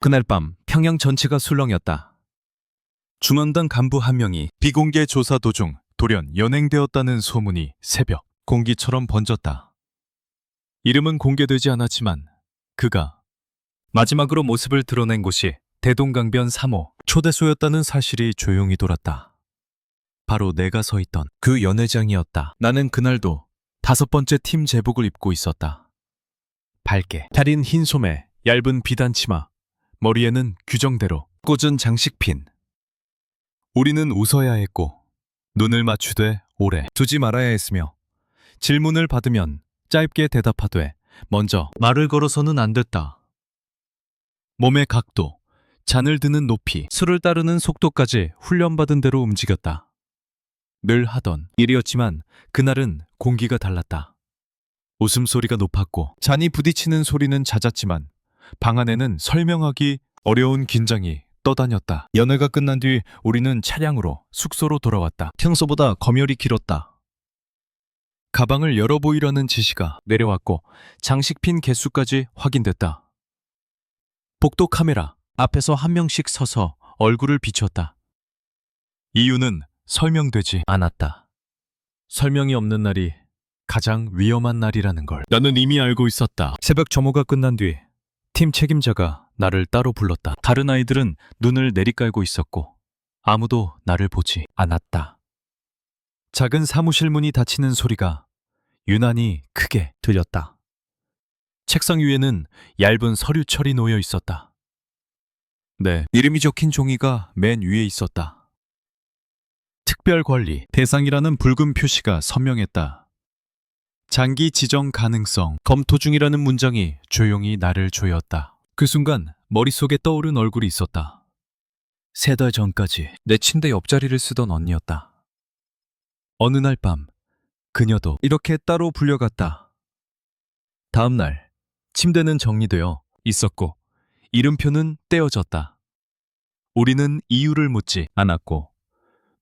그날 밤 평양 전체가 술렁였다. 중원당 간부 한 명이 비공개 조사 도중 돌연 연행되었다는 소문이 새벽 공기처럼 번졌다. 이름은 공개되지 않았지만 그가 마지막으로 모습을 드러낸 곳이 대동강변 3호 초대소였다는 사실이 조용히 돌았다. 바로 내가 서 있던 그 연회장이었다. 나는 그날도 5번째 팀 제복을 입고 있었다. 밝게 다린 흰 소매, 얇은 비단 치마, 머리에는 규정대로 꽂은 장식핀. 우리는 웃어야 했고 눈을 맞추되 오래 두지 말아야 했으며 질문을 받으면 짧게 대답하되 먼저 말을 걸어서는 안 됐다. 몸의 각도, 잔을 드는 높이, 술을 따르는 속도까지 훈련받은 대로 움직였다. 늘 하던 일이었지만 그날은 공기가 달랐다. 웃음소리가 높았고 잔이 부딪히는 소리는 잦았지만 방 안에는 설명하기 어려운 긴장이 떠다녔다. 연회가 끝난 뒤 우리는 차량으로 숙소로 돌아왔다. 평소보다 검열이 길었다. 가방을 열어보이라는 지시가 내려왔고 장식핀 개수까지 확인됐다. 복도 카메라 앞에서 한 명씩 서서 얼굴을 비췄다. 이유는 설명되지 않았다. 설명이 없는 날이 가장 위험한 날이라는 걸 나는 이미 알고 있었다. 새벽 점호가 끝난 뒤 팀 책임자가 나를 따로 불렀다. 다른 아이들은 눈을 내리깔고 있었고 아무도 나를 보지 않았다. 작은 사무실 문이 닫히는 소리가 유난히 크게 들렸다. 책상 위에는 얇은 서류철이 놓여 있었다. 내 이름이 적힌 종이가 맨 위에 있었다. 특별관리 대상이라는 붉은 표시가 선명했다. 장기 지정 가능성 검토 중이라는 문장이 조용히 나를 조였다. 그 순간 머릿속에 떠오른 얼굴이 있었다. 3달 전까지 내 침대 옆자리를 쓰던 언니였다. 어느 날 밤 그녀도 이렇게 따로 불려갔다. 다음 날 침대는 정리되어 있었고 이름표는 떼어졌다. 우리는 이유를 묻지 않았고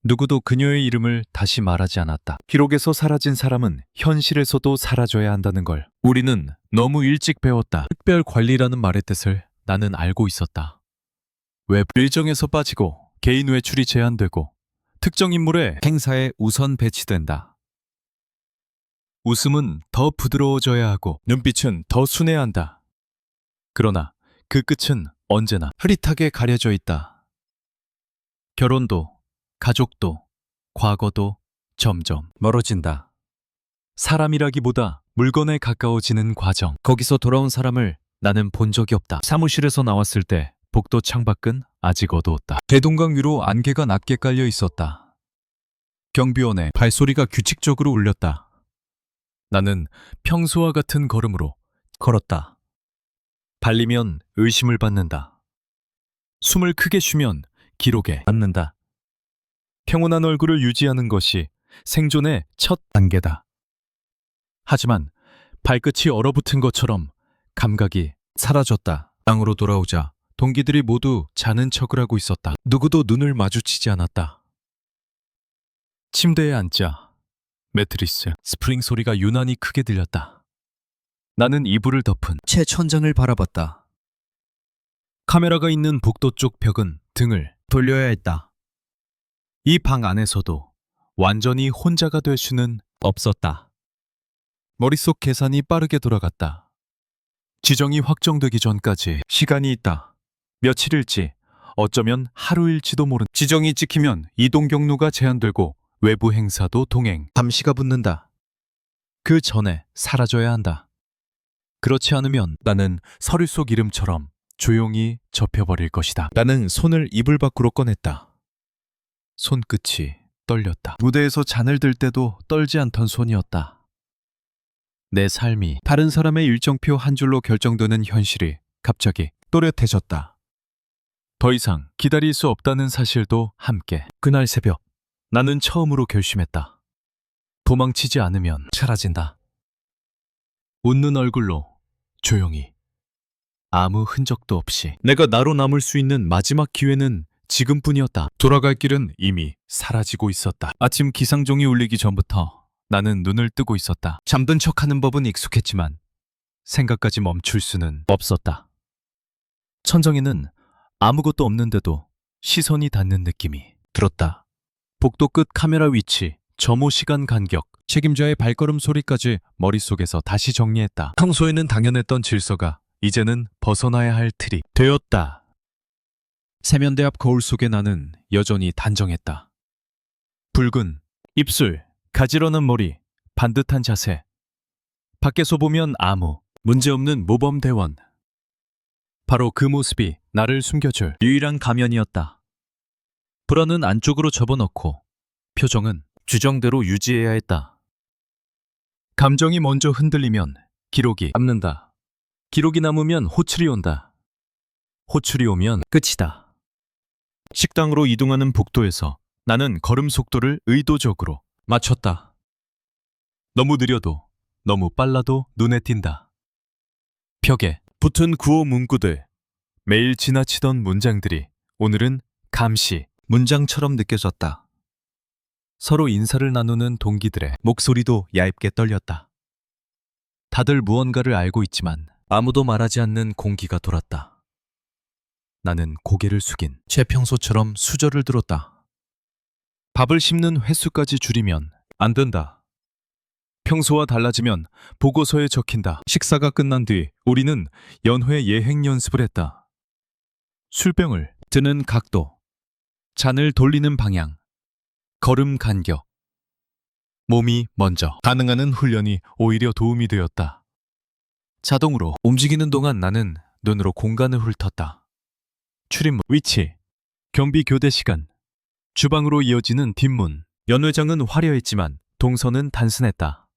누구도 그녀의 이름을 다시 말하지 않았다. 기록에서 사라진 사람은 현실에서도 사라져야 한다는 걸 우리는 너무 일찍 배웠다. 특별관리라는 말의 뜻을 나는 알고 있었다. 왜 일정에서 빠지고 개인 외출이 제한되고 특정 인물의 행사에 우선 배치된다. 웃음은 더 부드러워져야 하고 눈빛은 더 순해야 한다. 그러나 그 끝은 언제나 흐릿하게 가려져 있다. 결혼도 가족도, 과거도 점점 멀어진다. 사람이라기보다 물건에 가까워지는 과정. 거기서 돌아온 사람을 나는 본 적이 없다. 사무실에서 나왔을 때 복도 창밖은 아직 어두웠다. 대동강 위로 안개가 낮게 깔려 있었다. 경비원의 발소리가 규칙적으로 울렸다. 나는 평소와 같은 걸음으로 걸었다. 발리면 의심을 받는다. 숨을 크게 쉬면 기록에 남는다. 평온한 얼굴을 유지하는 것이 생존의 첫 단계다. 하지만 발끝이 얼어붙은 것처럼 감각이 사라졌다. 땅으로 돌아오자 동기들이 모두 자는 척을 하고 있었다. 누구도 눈을 마주치지 않았다. 침대에 앉자 매트리스 스프링 소리가 유난히 크게 들렸다. 나는 이불을 덮은 채 천장을 바라봤다. 카메라가 있는 복도 쪽 벽은 등을 돌려야 했다. 이 방 안에서도 완전히 혼자가 될 수는 없었다. 머릿속 계산이 빠르게 돌아갔다. 지정이 확정되기 전까지 시간이 있다. 며칠일지 어쩌면 하루일지도 모른. 지정이 찍히면 이동 경로가 제한되고 외부 행사도 동행, 감시가 붙는다. 그 전에 사라져야 한다. 그렇지 않으면 나는 서류 속 이름처럼 조용히 접혀버릴 것이다. 나는 손을 이불 밖으로 꺼냈다. 손끝이 떨렸다. 무대에서 잔을 들 때도 떨지 않던 손이었다. 내 삶이 다른 사람의 일정표 한 줄로 결정되는 현실이 갑자기 또렷해졌다. 더 이상 기다릴 수 없다는 사실도 함께. 그날 새벽 나는 처음으로 결심했다. 도망치지 않으면 사라진다. 웃는 얼굴로 조용히 아무 흔적도 없이. 내가 나로 남을 수 있는 마지막 기회는 지금뿐이었다. 돌아갈 길은 이미 사라지고 있었다. 아침 기상종이 울리기 전부터 나는 눈을 뜨고 있었다. 잠든 척하는 법은 익숙했지만 생각까지 멈출 수는 없었다. 천정에는 아무것도 없는데도 시선이 닿는 느낌이 들었다. 복도 끝 카메라 위치, 점호 시간 간격, 책임자의 발걸음 소리까지 머릿속에서 다시 정리했다. 평소에는 당연했던 질서가 이제는 벗어나야 할 틀이 되었다. 세면대 앞 거울 속에 나는 여전히 단정했다. 붉은 입술, 가지런한 머리, 반듯한 자세. 밖에서 보면 아무 문제없는 모범대원. 바로 그 모습이 나를 숨겨줄 유일한 가면이었다. 불안은 안쪽으로 접어넣고 표정은 규정대로 유지해야 했다. 감정이 먼저 흔들리면 기록이 남는다. 기록이 남으면 호출이 온다. 호출이 오면 끝이다. 식당으로 이동하는 복도에서 나는 걸음 속도를 의도적으로 맞췄다. 너무 느려도 너무 빨라도 눈에 띈다. 벽에 붙은 구호 문구들, 매일 지나치던 문장들이 오늘은 감시 문장처럼 느껴졌다. 서로 인사를 나누는 동기들의 목소리도 얇게 떨렸다. 다들 무언가를 알고 있지만 아무도 말하지 않는 공기가 돌았다. 나는 고개를 숙인 제 평소처럼 수저를 들었다. 밥을 씹는 횟수까지 줄이면 안 된다. 평소와 달라지면 보고서에 적힌다. 식사가 끝난 뒤 우리는 연회 예행 연습을 했다. 술병을 드는 각도, 잔을 돌리는 방향, 걸음 간격. 몸이 먼저 반응하는 훈련이 오히려 도움이 되었다. 자동으로 움직이는 동안 나는 눈으로 공간을 훑었다. 출입문 위치, 경비 교대 시간, 주방으로 이어지는 뒷문. 연회장은 화려했지만 동선은 단순했다.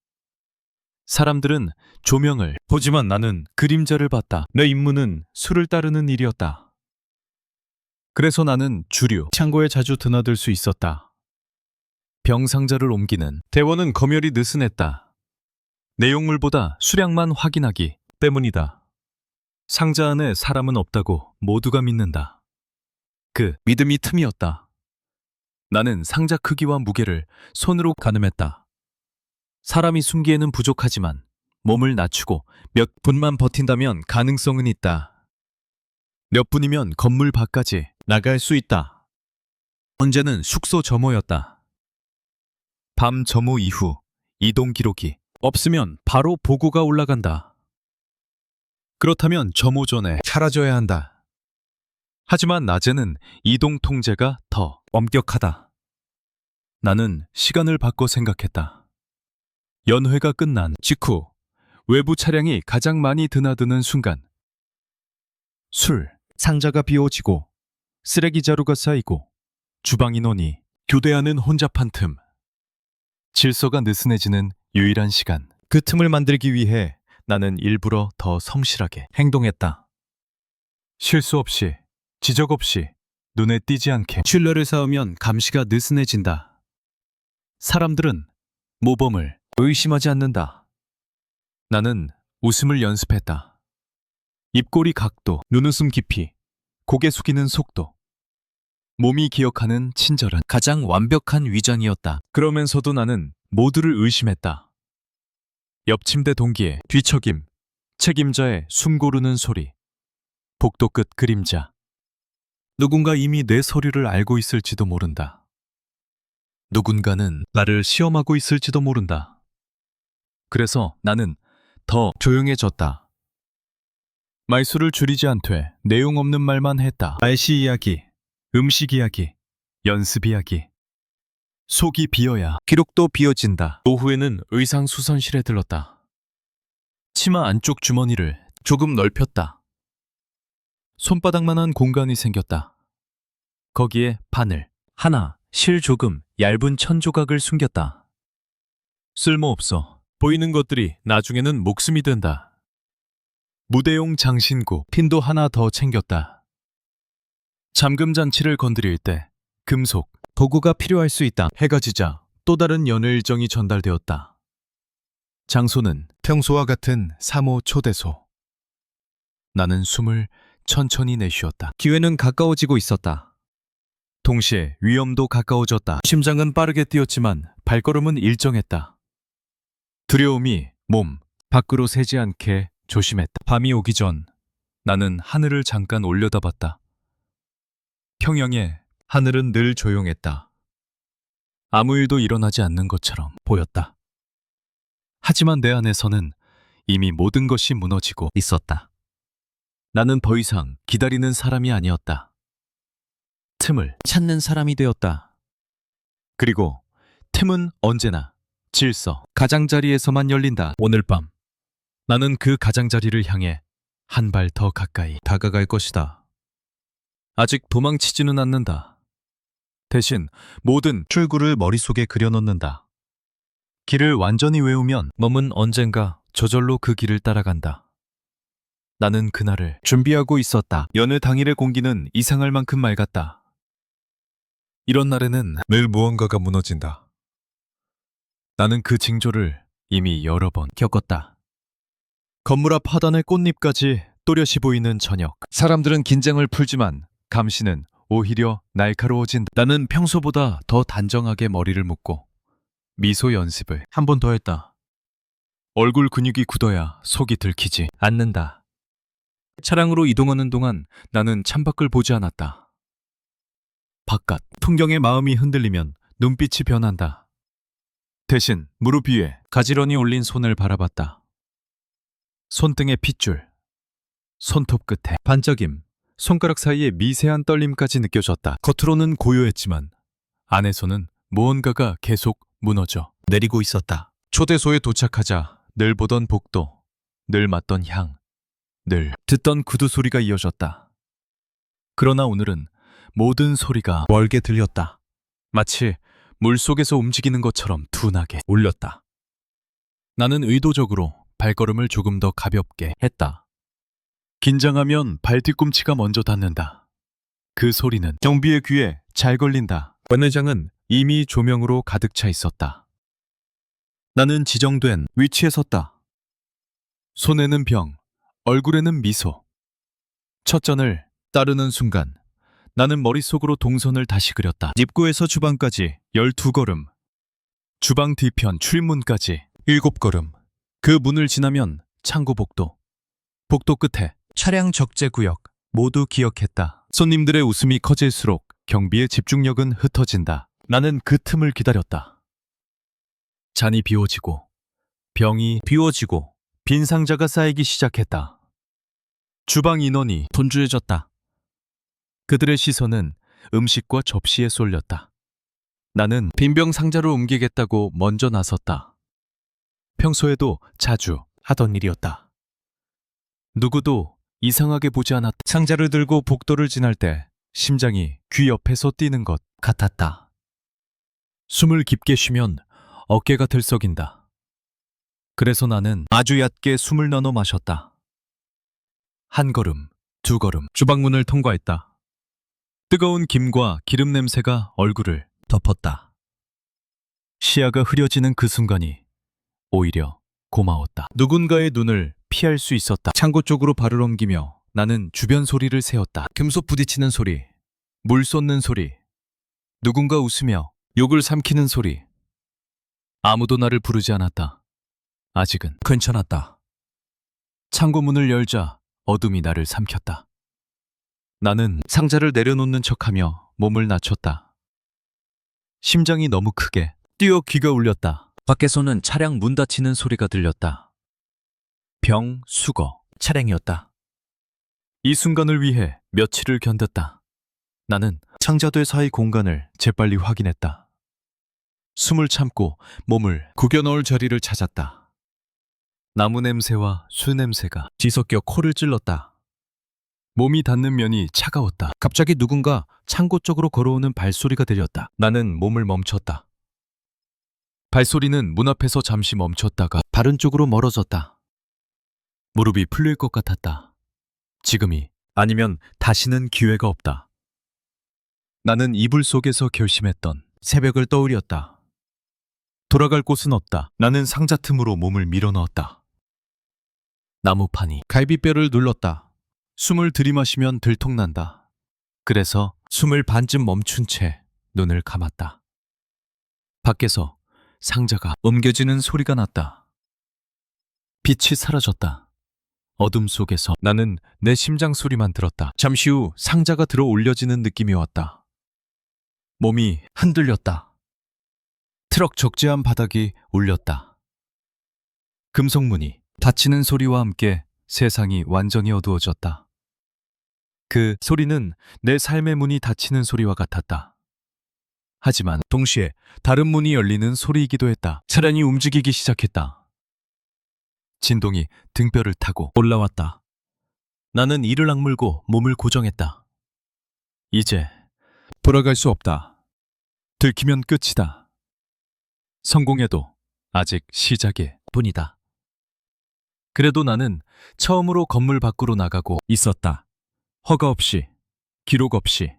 사람들은 조명을 보지만 나는 그림자를 봤다. 내 임무는 술을 따르는 일이었다. 그래서 나는 주류 창고에 자주 드나들 수 있었다. 병 상자를 옮기는 대원은 검열이 느슨했다. 내용물보다 수량만 확인하기 때문이다. 상자 안에 사람은 없다고 모두가 믿는다. 그 믿음이 틈이었다. 나는 상자 크기와 무게를 손으로 가늠했다. 사람이 숨기에는 부족하지만 몸을 낮추고 몇 분만 버틴다면 가능성은 있다. 몇 분이면 건물 밖까지 나갈 수 있다. 문제는 숙소 점호였다. 밤 점호 이후 이동 기록이 없으면 바로 보고가 올라간다. 그렇다면 점호 전에 사라져야 한다. 하지만 낮에는 이동 통제가 더 엄격하다. 나는 시간을 바꿔 생각했다. 연회가 끝난 직후 외부 차량이 가장 많이 드나드는 순간, 술, 상자가 비워지고 쓰레기 자루가 쌓이고 주방 인원이 교대하는 혼잡한 틈. 질서가 느슨해지는 유일한 시간. 그 틈을 만들기 위해 나는 일부러 더 성실하게 행동했다. 실수 없이, 지적 없이, 눈에 띄지 않게 신뢰를 쌓으면 감시가 느슨해진다. 사람들은 모범을 의심하지 않는다. 나는 웃음을 연습했다. 입꼬리 각도, 눈웃음 깊이, 고개 숙이는 속도. 몸이 기억하는 친절은 가장 완벽한 위장이었다. 그러면서도 나는 모두를 의심했다. 옆 침대 동기의 뒤척임, 책임자의 숨 고르는 소리, 복도 끝 그림자. 누군가 이미 내 서류를 알고 있을지도 모른다. 누군가는 나를 시험하고 있을지도 모른다. 그래서 나는 더 조용해졌다. 말수를 줄이지 않되 내용 없는 말만 했다. 날씨 이야기, 음식 이야기, 연습 이야기. 속이 비어야 기록도 비어진다. 오후에는 의상 수선실에 들렀다. 치마 안쪽 주머니를 조금 넓혔다. 손바닥만한 공간이 생겼다. 거기에 바늘 하나, 실 조금, 얇은 천 조각을 숨겼다. 쓸모없어. 보이는 것들이 나중에는 목숨이 된다. 무대용 장신구, 핀도 하나 더 챙겼다. 잠금 장치를 건드릴 때 금속, 도구가 필요할 수 있다. 해가 지자 또 다른 연회 일정이 전달되었다. 장소는 평소와 같은 3호 초대소. 나는 숨을 천천히 내쉬었다. 기회는 가까워지고 있었다. 동시에 위험도 가까워졌다. 심장은 빠르게 뛰었지만 발걸음은 일정했다. 두려움이 몸 밖으로 새지 않게 조심했다. 밤이 오기 전 나는 하늘을 잠깐 올려다봤다. 평영에 하늘은 늘 조용했다. 아무 일도 일어나지 않는 것처럼 보였다. 하지만 내 안에서는 이미 모든 것이 무너지고 있었다. 나는 더 이상 기다리는 사람이 아니었다. 틈을 찾는 사람이 되었다. 그리고 틈은 언제나 질서, 가장자리에서만 열린다. 오늘 밤 나는 그 가장자리를 향해 한 발 더 가까이 다가갈 것이다. 아직 도망치지는 않는다. 대신 모든 출구를 머릿속에 그려놓는다. 길을 완전히 외우면 몸은 언젠가 저절로 그 길을 따라간다. 나는 그날을 준비하고 있었다. 여느 당일의 공기는 이상할 만큼 맑았다. 이런 날에는 늘 무언가가 무너진다. 나는 그 징조를 이미 여러 번 겪었다. 건물 앞 하단의 꽃잎까지 또렷이 보이는 저녁. 사람들은 긴장을 풀지만 감시는 오히려 날카로워진다. 나는 평소보다 더 단정하게 머리를 묶고 미소 연습을 한 번 더 했다. 얼굴 근육이 굳어야 속이 들키지 않는다. 차량으로 이동하는 동안 나는 창밖을 보지 않았다. 바깥 풍경에 마음이 흔들리면 눈빛이 변한다. 대신 무릎 위에 가지런히 올린 손을 바라봤다. 손등의 핏줄, 손톱 끝에 반짝임, 손가락 사이의 미세한 떨림까지 느껴졌다. 겉으로는 고요했지만 안에서는 무언가가 계속 무너져 내리고 있었다. 초대소에 도착하자 늘 보던 복도, 늘 맡던 향, 늘 듣던 구두 소리가 이어졌다. 그러나 오늘은 모든 소리가 멀게 들렸다. 마치 물속에서 움직이는 것처럼 둔하게 울렸다. 나는 의도적으로 발걸음을 조금 더 가볍게 했다. 긴장하면 발 뒤꿈치가 먼저 닿는다. 그 소리는 경비의 귀에 잘 걸린다. 관회장은 이미 조명으로 가득 차 있었다. 나는 지정된 위치에 섰다. 손에는 병, 얼굴에는 미소. 첫 잔을 따르는 순간 나는 머릿속으로 동선을 다시 그렸다. 입구에서 주방까지 12걸음, 주방 뒤편 출문까지 7걸음, 그 문을 지나면 창고 복도, 복도 끝에 차량 적재구역 모두 기억했다. 손님들의 웃음이 커질수록 경비의 집중력은 흩어진다. 나는 그 틈을 기다렸다. 잔이 비워지고 병이 비워지고 빈 상자가 쌓이기 시작했다. 주방 인원이 분주해졌다. 그들의 시선은 음식과 접시에 쏠렸다. 나는 빈병 상자로 옮기겠다고 먼저 나섰다. 평소에도 자주 하던 일이었다. 누구도 이상하게 보지 않았다. 상자를 들고 복도를 지날 때 심장이 귀 옆에서 뛰는 것 같았다. 숨을 깊게 쉬면 어깨가 들썩인다. 그래서 나는 아주 얕게 숨을 나눠 마셨다. 한 걸음, 두 걸음, 주방문을 통과했다. 뜨거운 김과 기름 냄새가 얼굴을 덮었다. 시야가 흐려지는 그 순간이 오히려 고마웠다. 누군가의 눈을 피할 수 있었다. 창고 쪽으로 발을 옮기며 나는 주변 소리를 세웠다. 금속 부딪히는 소리, 물 쏟는 소리, 누군가 웃으며 욕을 삼키는 소리. 아무도 나를 부르지 않았다. 아직은 괜찮았다. 창고 문을 열자 어둠이 나를 삼켰다. 나는 상자를 내려놓는 척하며 몸을 낮췄다. 심장이 너무 크게 뛰어 귀가 울렸다. 밖에서는 차량 문 닫히는 소리가 들렸다. 병, 수거, 차량이었다. 이 순간을 위해 며칠을 견뎠다. 나는 상자들 사이 공간을 재빨리 확인했다. 숨을 참고 몸을 구겨 넣을 자리를 찾았다. 나무 냄새와 술 냄새가 뒤섞여 코를 찔렀다. 몸이 닿는 면이 차가웠다. 갑자기 누군가 창고 쪽으로 걸어오는 발소리가 들렸다. 나는 몸을 멈췄다. 발소리는 문 앞에서 잠시 멈췄다가 다른 쪽으로 멀어졌다. 무릎이 풀릴 것 같았다. 지금이 아니면 다시는 기회가 없다. 나는 이불 속에서 결심했던 새벽을 떠올렸다. 돌아갈 곳은 없다. 나는 상자 틈으로 몸을 밀어넣었다. 나무판이 갈비뼈를 눌렀다. 숨을 들이마시면 들통난다. 그래서 숨을 반쯤 멈춘 채 눈을 감았다. 밖에서 상자가 옮겨지는 소리가 났다. 빛이 사라졌다. 어둠 속에서 나는 내 심장 소리만 들었다. 잠시 후 상자가 들어 올려지는 느낌이 왔다. 몸이 흔들렸다. 트럭 적재한 바닥이 울렸다. 금속문이 닫히는 소리와 함께 세상이 완전히 어두워졌다. 그 소리는 내 삶의 문이 닫히는 소리와 같았다. 하지만 동시에 다른 문이 열리는 소리이기도 했다. 차량이 움직이기 시작했다. 진동이 등뼈를 타고 올라왔다. 나는 이를 악물고 몸을 고정했다. 이제 돌아갈 수 없다. 들키면 끝이다. 성공해도 아직 시작일 뿐이다. 그래도 나는 처음으로 건물 밖으로 나가고 있었다. 허가 없이, 기록 없이,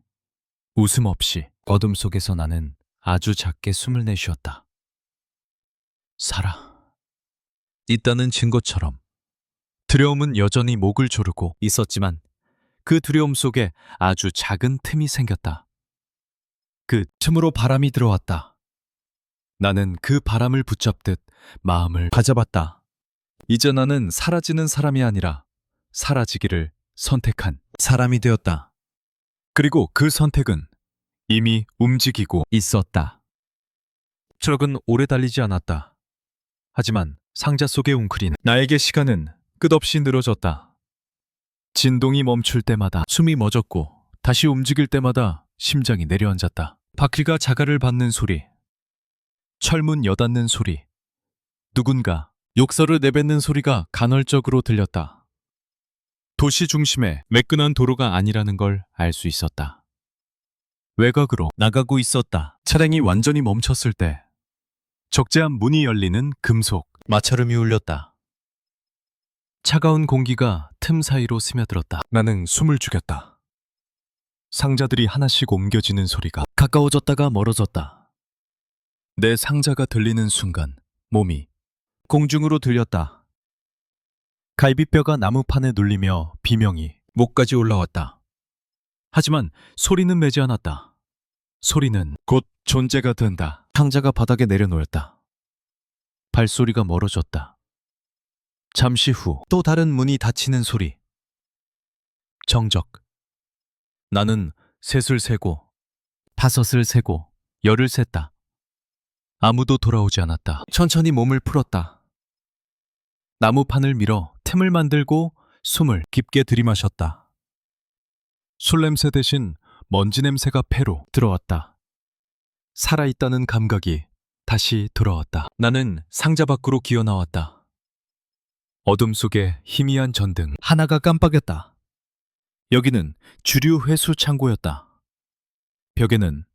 웃음 없이 어둠 속에서 나는 아주 작게 숨을 내쉬었다. 살아 있다는 증거처럼. 두려움은 여전히 목을 조르고 있었지만 그 두려움 속에 아주 작은 틈이 생겼다. 그 틈으로 바람이 들어왔다. 나는 그 바람을 붙잡듯 마음을 가져봤다. 이제 나는 사라지는 사람이 아니라 사라지기를 선택한 사람이 되었다. 그리고 그 선택은 이미 움직이고 있었다. 트럭은 오래 달리지 않았다. 하지만 상자 속에 웅크린 나에게 시간은 끝없이 늘어졌다. 진동이 멈출 때마다 숨이 멎었고 다시 움직일 때마다 심장이 내려앉았다. 바퀴가 자갈을 밟는 소리, 철문 여닫는 소리, 누군가 욕설을 내뱉는 소리가 간헐적으로 들렸다. 도시 중심에 매끈한 도로가 아니라는 걸 알 수 있었다. 외곽으로 나가고 있었다. 차량이 완전히 멈췄을 때 적재한 문이 열리는 금속 마찰음이 울렸다. 차가운 공기가 틈 사이로 스며들었다. 나는 숨을 죽였다. 상자들이 하나씩 옮겨지는 소리가 가까워졌다가 멀어졌다. 내 상자가 들리는 순간 몸이 공중으로 들렸다. 갈비뼈가 나무판에 눌리며 비명이 목까지 올라왔다. 하지만 소리는 매지 않았다. 소리는 곧 존재가 된다. 상자가 바닥에 내려놓였다. 발소리가 멀어졌다. 잠시 후 또 다른 문이 닫히는 소리. 정적. 나는 셋을 세고, 다섯을 세고, 열을 셌다. 아무도 돌아오지 않았다. 천천히 몸을 풀었다. 나무판을 밀어 틈을 만들고 숨을 깊게 들이마셨다. 술 냄새 대신 먼지 냄새가 폐로 들어왔다. 살아있다는 감각이 다시 돌아왔다. 나는 상자 밖으로 기어나왔다. 어둠 속에 희미한 전등 하나가 깜빡였다. 여기는 주류 회수 창고였다. 벽에는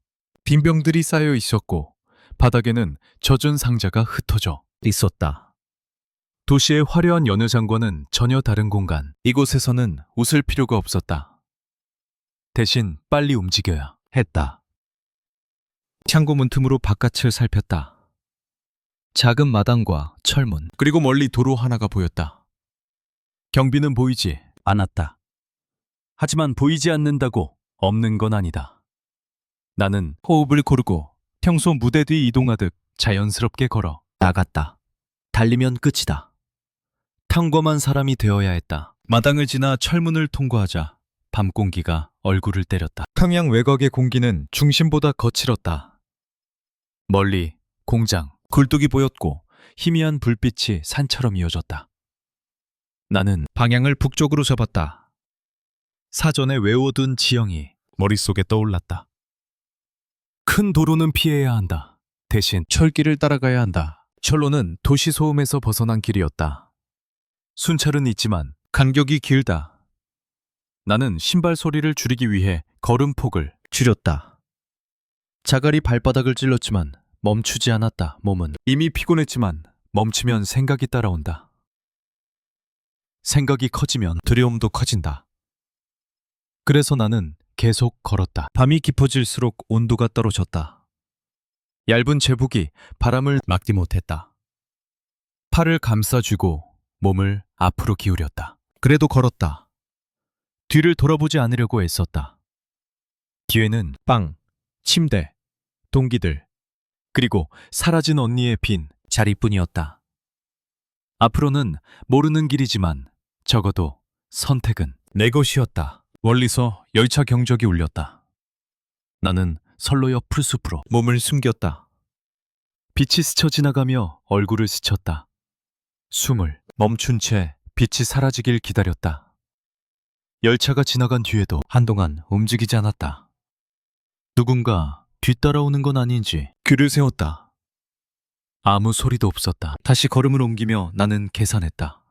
빈병들이 쌓여 있었고 바닥에는 젖은 상자가 흩어져 있었다. 도시의 화려한 연회장과는 전혀 다른 공간. 이곳에서는 웃을 필요가 없었다. 대신 빨리 움직여야 했다. 창고 문틈으로 바깥을 살폈다. 작은 마당과 철문, 그리고 멀리 도로 하나가 보였다. 경비는 보이지 않았다. 하지만 보이지 않는다고 없는 건 아니다. 나는 호흡을 고르고 평소 무대 뒤 이동하듯 자연스럽게 걸어 나갔다. 달리면 끝이다. 탕검한 사람이 되어야 했다. 마당을 지나 철문을 통과하자 밤 공기가 얼굴을 때렸다. 평양 외곽의 공기는 중심보다 거칠었다. 멀리 공장, 굴뚝이 보였고 희미한 불빛이 산처럼 이어졌다. 나는 방향을 북쪽으로 잡았다. 사전에 외워둔 지형이 머릿속에 떠올랐다. 큰 도로는 피해야 한다. 대신 철길을 따라가야 한다. 철로는 도시 소음에서 벗어난 길이었다. 순찰은 있지만 간격이 길다. 나는 신발 소리를 줄이기 위해 걸음폭을 줄였다. 자갈이 발바닥을 찔렀지만 멈추지 않았다. 몸은 이미 피곤했지만 멈추면 생각이 따라온다. 생각이 커지면 두려움도 커진다. 그래서 나는 계속 걸었다. 밤이 깊어질수록 온도가 떨어졌다. 얇은 제복이 바람을 막지 못했다. 팔을 감싸쥐고 몸을 앞으로 기울였다. 그래도 걸었다. 뒤를 돌아보지 않으려고 애썼다. 뒤에는 빵, 침대, 동기들, 그리고 사라진 언니의 빈 자리뿐이었다. 앞으로는 모르는 길이지만 적어도 선택은 내 것이었다. 멀리서 열차 경적이 울렸다. 나는 선로 옆 풀숲으로 몸을 숨겼다. 빛이 스쳐 지나가며 얼굴을 스쳤다. 숨을 멈춘 채 빛이 사라지길 기다렸다. 열차가 지나간 뒤에도 한동안 움직이지 않았다. 누군가 뒤따라오는 건 아닌지 귀를 세웠다. 아무 소리도 없었다. 다시 걸음을 옮기며 나는 계산했다.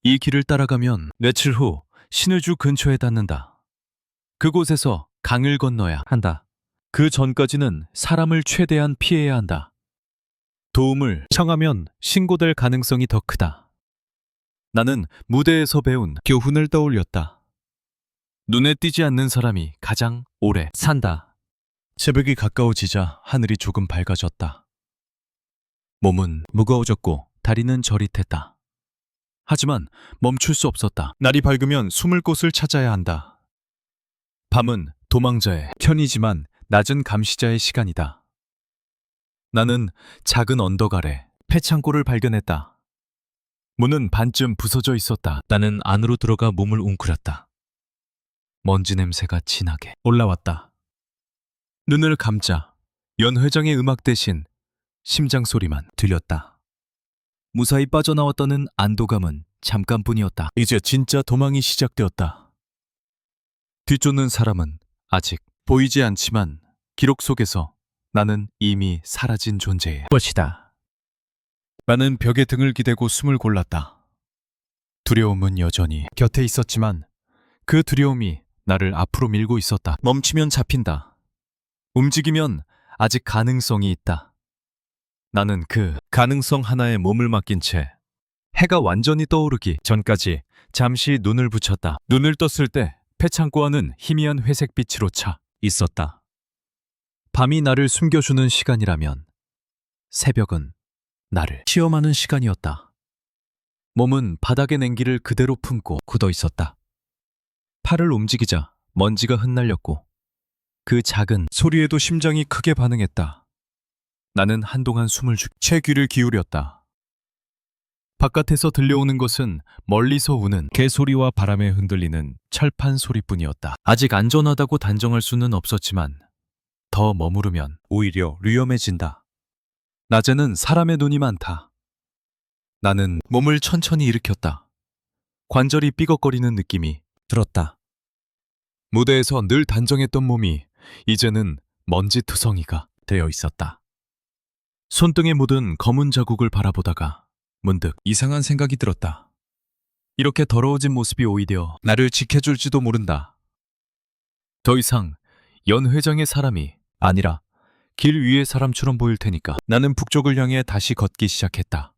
이 길을 따라가면 며칠 후 신을주 근처에 닿는다. 그곳에서 강을 건너야 한다. 그 전까지는 사람을 최대한 피해야 한다. 도움을 청하면 신고될 가능성이 더 크다. 나는 무대에서 배운 교훈을 떠올렸다. 눈에 띄지 않는 사람이 가장 오래 산다. 새벽이 가까워지자 하늘이 조금 밝아졌다. 몸은 무거워졌고 다리는 저릿했다. 하지만 멈출 수 없었다. 날이 밝으면 숨을 곳을 찾아야 한다. 밤은 도망자의 편이지만 낮은 감시자의 시간이다. 나는 작은 언덕 아래 폐창고를 발견했다. 문은 반쯤 부서져 있었다. 나는 안으로 들어가 몸을 웅크렸다. 먼지 냄새가 진하게 올라왔다. 눈을 감자 연회장의 음악 대신 심장 소리만 들렸다. 무사히 빠져나왔다는 안도감은 잠깐뿐이었다. 이제 진짜 도망이 시작되었다. 뒤쫓는 사람은 아직 보이지 않지만 기록 속에서 나는 이미 사라진 존재의 것이다. 나는 벽에 등을 기대고 숨을 골랐다. 두려움은 여전히 곁에 있었지만 그 두려움이 나를 앞으로 밀고 있었다. 멈추면 잡힌다. 움직이면 아직 가능성이 있다. 나는 그 가능성 하나에 몸을 맡긴 채 해가 완전히 떠오르기 전까지 잠시 눈을 붙였다. 눈을 떴을 때 폐창고 안은 희미한 회색빛으로 차 있었다. 밤이 나를 숨겨주는 시간이라면 새벽은 나를 시험하는 시간이었다. 몸은 바닥의 냉기를 그대로 품고 굳어 있었다. 팔을 움직이자 먼지가 흩날렸고 그 작은 소리에도 심장이 크게 반응했다. 나는 한동안 숨을 채 귀를 기울였다. 바깥에서 들려오는 것은 멀리서 우는 개소리와 바람에 흔들리는 철판 소리뿐이었다. 아직 안전하다고 단정할 수는 없었지만 더 머무르면 오히려 위험해진다. 낮에는 사람의 눈이 많다. 나는 몸을 천천히 일으켰다. 관절이 삐걱거리는 느낌이 들었다. 무대에서 늘 단정했던 몸이 이제는 먼지투성이가 되어 있었다. 손등에 묻은 검은 자국을 바라보다가 문득 이상한 생각이 들었다. 이렇게 더러워진 모습이 오히려 나를 지켜줄지도 모른다. 더 이상 연 회장의 사람이 아니라 길 위의 사람처럼 보일 테니까. 나는 북쪽을 향해 다시 걷기 시작했다.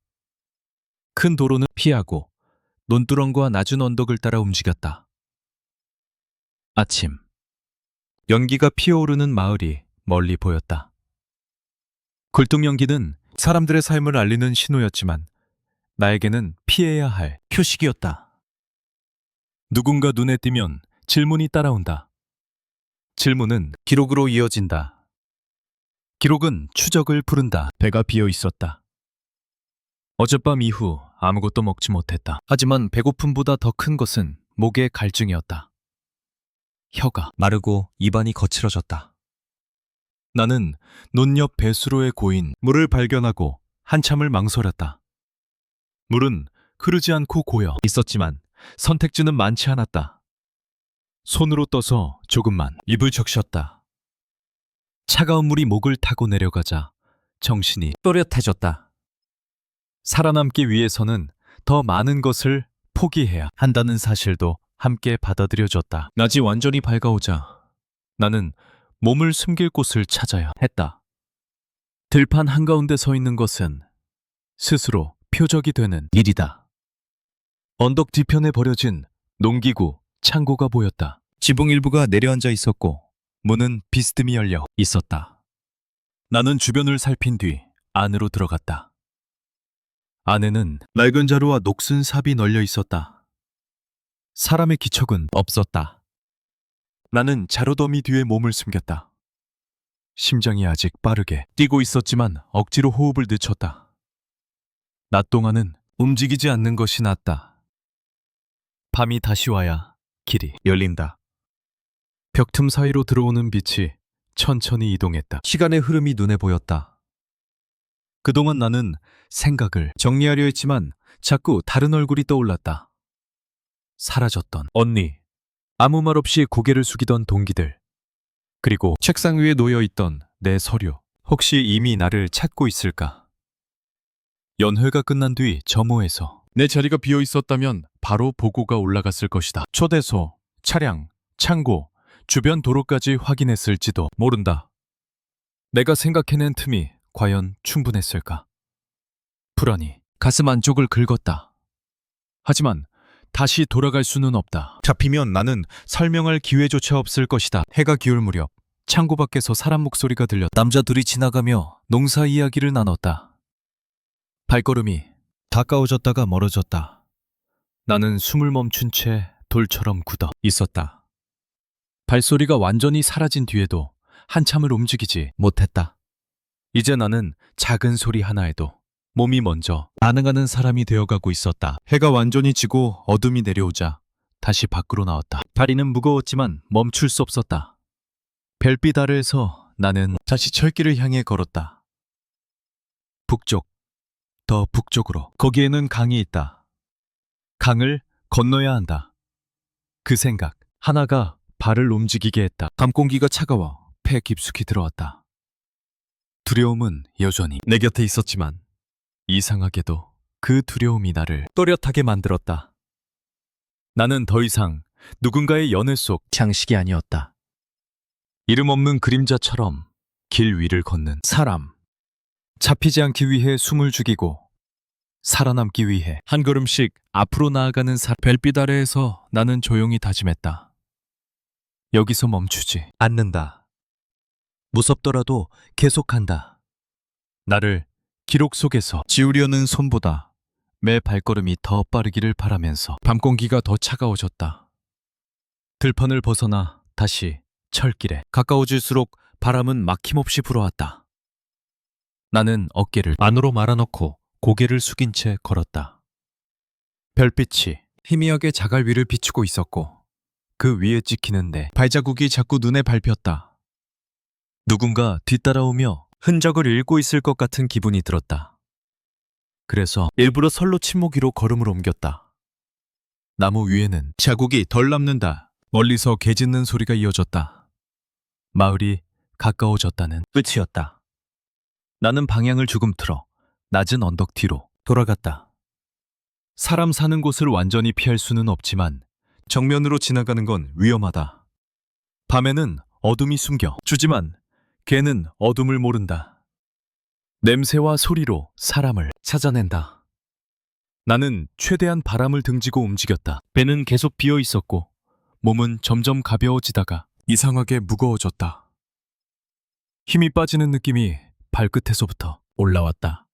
큰 도로는 피하고 논두렁과 낮은 언덕을 따라 움직였다. 아침. 연기가 피어오르는 마을이 멀리 보였다. 굴뚝연기는 사람들의 삶을 알리는 신호였지만 나에게는 피해야 할 표식이었다. 누군가 눈에 띄면 질문이 따라온다. 질문은 기록으로 이어진다. 기록은 추적을 부른다. 배가 비어 있었다. 어젯밤 이후 아무것도 먹지 못했다. 하지만 배고픔보다 더 큰 것은 목의 갈증이었다. 혀가 마르고 입안이 거칠어졌다. 나는 논 옆 배수로에 고인 물을 발견하고 한참을 망설였다. 물은 흐르지 않고 고여 있었지만 선택지는 많지 않았다. 손으로 떠서 조금만 입을 적셨다. 차가운 물이 목을 타고 내려가자 정신이 또렷해졌다. 살아남기 위해서는 더 많은 것을 포기해야 한다는 사실도 함께 받아들여졌다. 낮이 완전히 밝아오자 나는 몸을 숨길 곳을 찾아야 했다. 들판 한가운데 서 있는 것은 스스로 표적이 되는 일이다. 언덕 뒤편에 버려진 농기구 창고가 보였다. 지붕 일부가 내려앉아 있었고 문은 비스듬히 열려 있었다. 나는 주변을 살핀 뒤 안으로 들어갔다. 안에는 낡은 자루와 녹슨 삽이 널려 있었다. 사람의 기척은 없었다. 나는 자루더미 뒤에 몸을 숨겼다. 심장이 아직 빠르게 뛰고 있었지만 억지로 호흡을 늦췄다. 낮 동안은 움직이지 않는 것이 낫다. 밤이 다시 와야 길이 열린다. 벽틈 사이로 들어오는 빛이 천천히 이동했다. 시간의 흐름이 눈에 보였다. 그동안 나는 생각을 정리하려 했지만 자꾸 다른 얼굴이 떠올랐다. 사라졌던 언니, 아무 말 없이 고개를 숙이던 동기들, 그리고 책상 위에 놓여있던 내 서류. 혹시 이미 나를 찾고 있을까? 연회가 끝난 뒤 점호에서 내 자리가 비어 있었다면 바로 보고가 올라갔을 것이다. 초대소, 차량, 창고, 주변 도로까지 확인했을지도 모른다. 내가 생각해낸 틈이 과연 충분했을까? 불안이 가슴 안쪽을 긁었다. 하지만 다시 돌아갈 수는 없다. 잡히면 나는 설명할 기회조차 없을 것이다. 해가 기울 무렵 창고 밖에서 사람 목소리가 들렸다. 남자 둘이 지나가며 농사 이야기를 나눴다. 발걸음이 가까워졌다가 멀어졌다. 나는 숨을 멈춘 채 돌처럼 굳어 있었다. 발소리가 완전히 사라진 뒤에도 한참을 움직이지 못했다. 이제 나는 작은 소리 하나에도 몸이 먼저 반응하는 사람이 되어가고 있었다. 해가 완전히 지고 어둠이 내려오자 다시 밖으로 나왔다. 다리는 무거웠지만 멈출 수 없었다. 별빛 아래에서 나는 다시 철길을 향해 걸었다. 북쪽, 더 북쪽으로. 거기에는 강이 있다. 강을 건너야 한다. 그 생각 하나가 발을 움직이게 했다. 밤 공기가 차가워 폐 깊숙이 들어왔다. 두려움은 여전히 내 곁에 있었지만 이상하게도 그 두려움이 나를 또렷하게 만들었다. 나는 더 이상 누군가의 연애 속 장식이 아니었다. 이름 없는 그림자처럼 길 위를 걷는 사람. 잡히지 않기 위해 숨을 죽이고 살아남기 위해 한 걸음씩 앞으로 나아가는 별빛 아래에서 나는 조용히 다짐했다. 여기서 멈추지 않는다. 무섭더라도 계속한다. 나를 기록 속에서 지우려는 손보다 매 발걸음이 더 빠르기를 바라면서 밤 공기가 더 차가워졌다. 들판을 벗어나 다시 철길에 가까워질수록 바람은 막힘없이 불어왔다. 나는 어깨를 안으로 말아넣고 고개를 숙인 채 걸었다. 별빛이 희미하게 자갈 위를 비추고 있었고 그 위에 찍히는데 발자국이 자꾸 눈에 밟혔다. 누군가 뒤따라오며 흔적을 읽고 있을 것 같은 기분이 들었다. 그래서 일부러 선로 침묵 위로 걸음을 옮겼다. 나무 위에는 자국이 덜 남는다. 멀리서 개 짖는 소리가 이어졌다. 마을이 가까워졌다는 끝이었다. 나는 방향을 조금 틀어 낮은 언덕 뒤로 돌아갔다. 사람 사는 곳을 완전히 피할 수는 없지만 정면으로 지나가는 건 위험하다. 밤에는 어둠이 숨겨 주지만 개는 어둠을 모른다. 냄새와 소리로 사람을 찾아낸다. 나는 최대한 바람을 등지고 움직였다. 배는 계속 비어 있었고 몸은 점점 가벼워지다가 이상하게 무거워졌다. 힘이 빠지는 느낌이 발끝에서부터 올라왔다.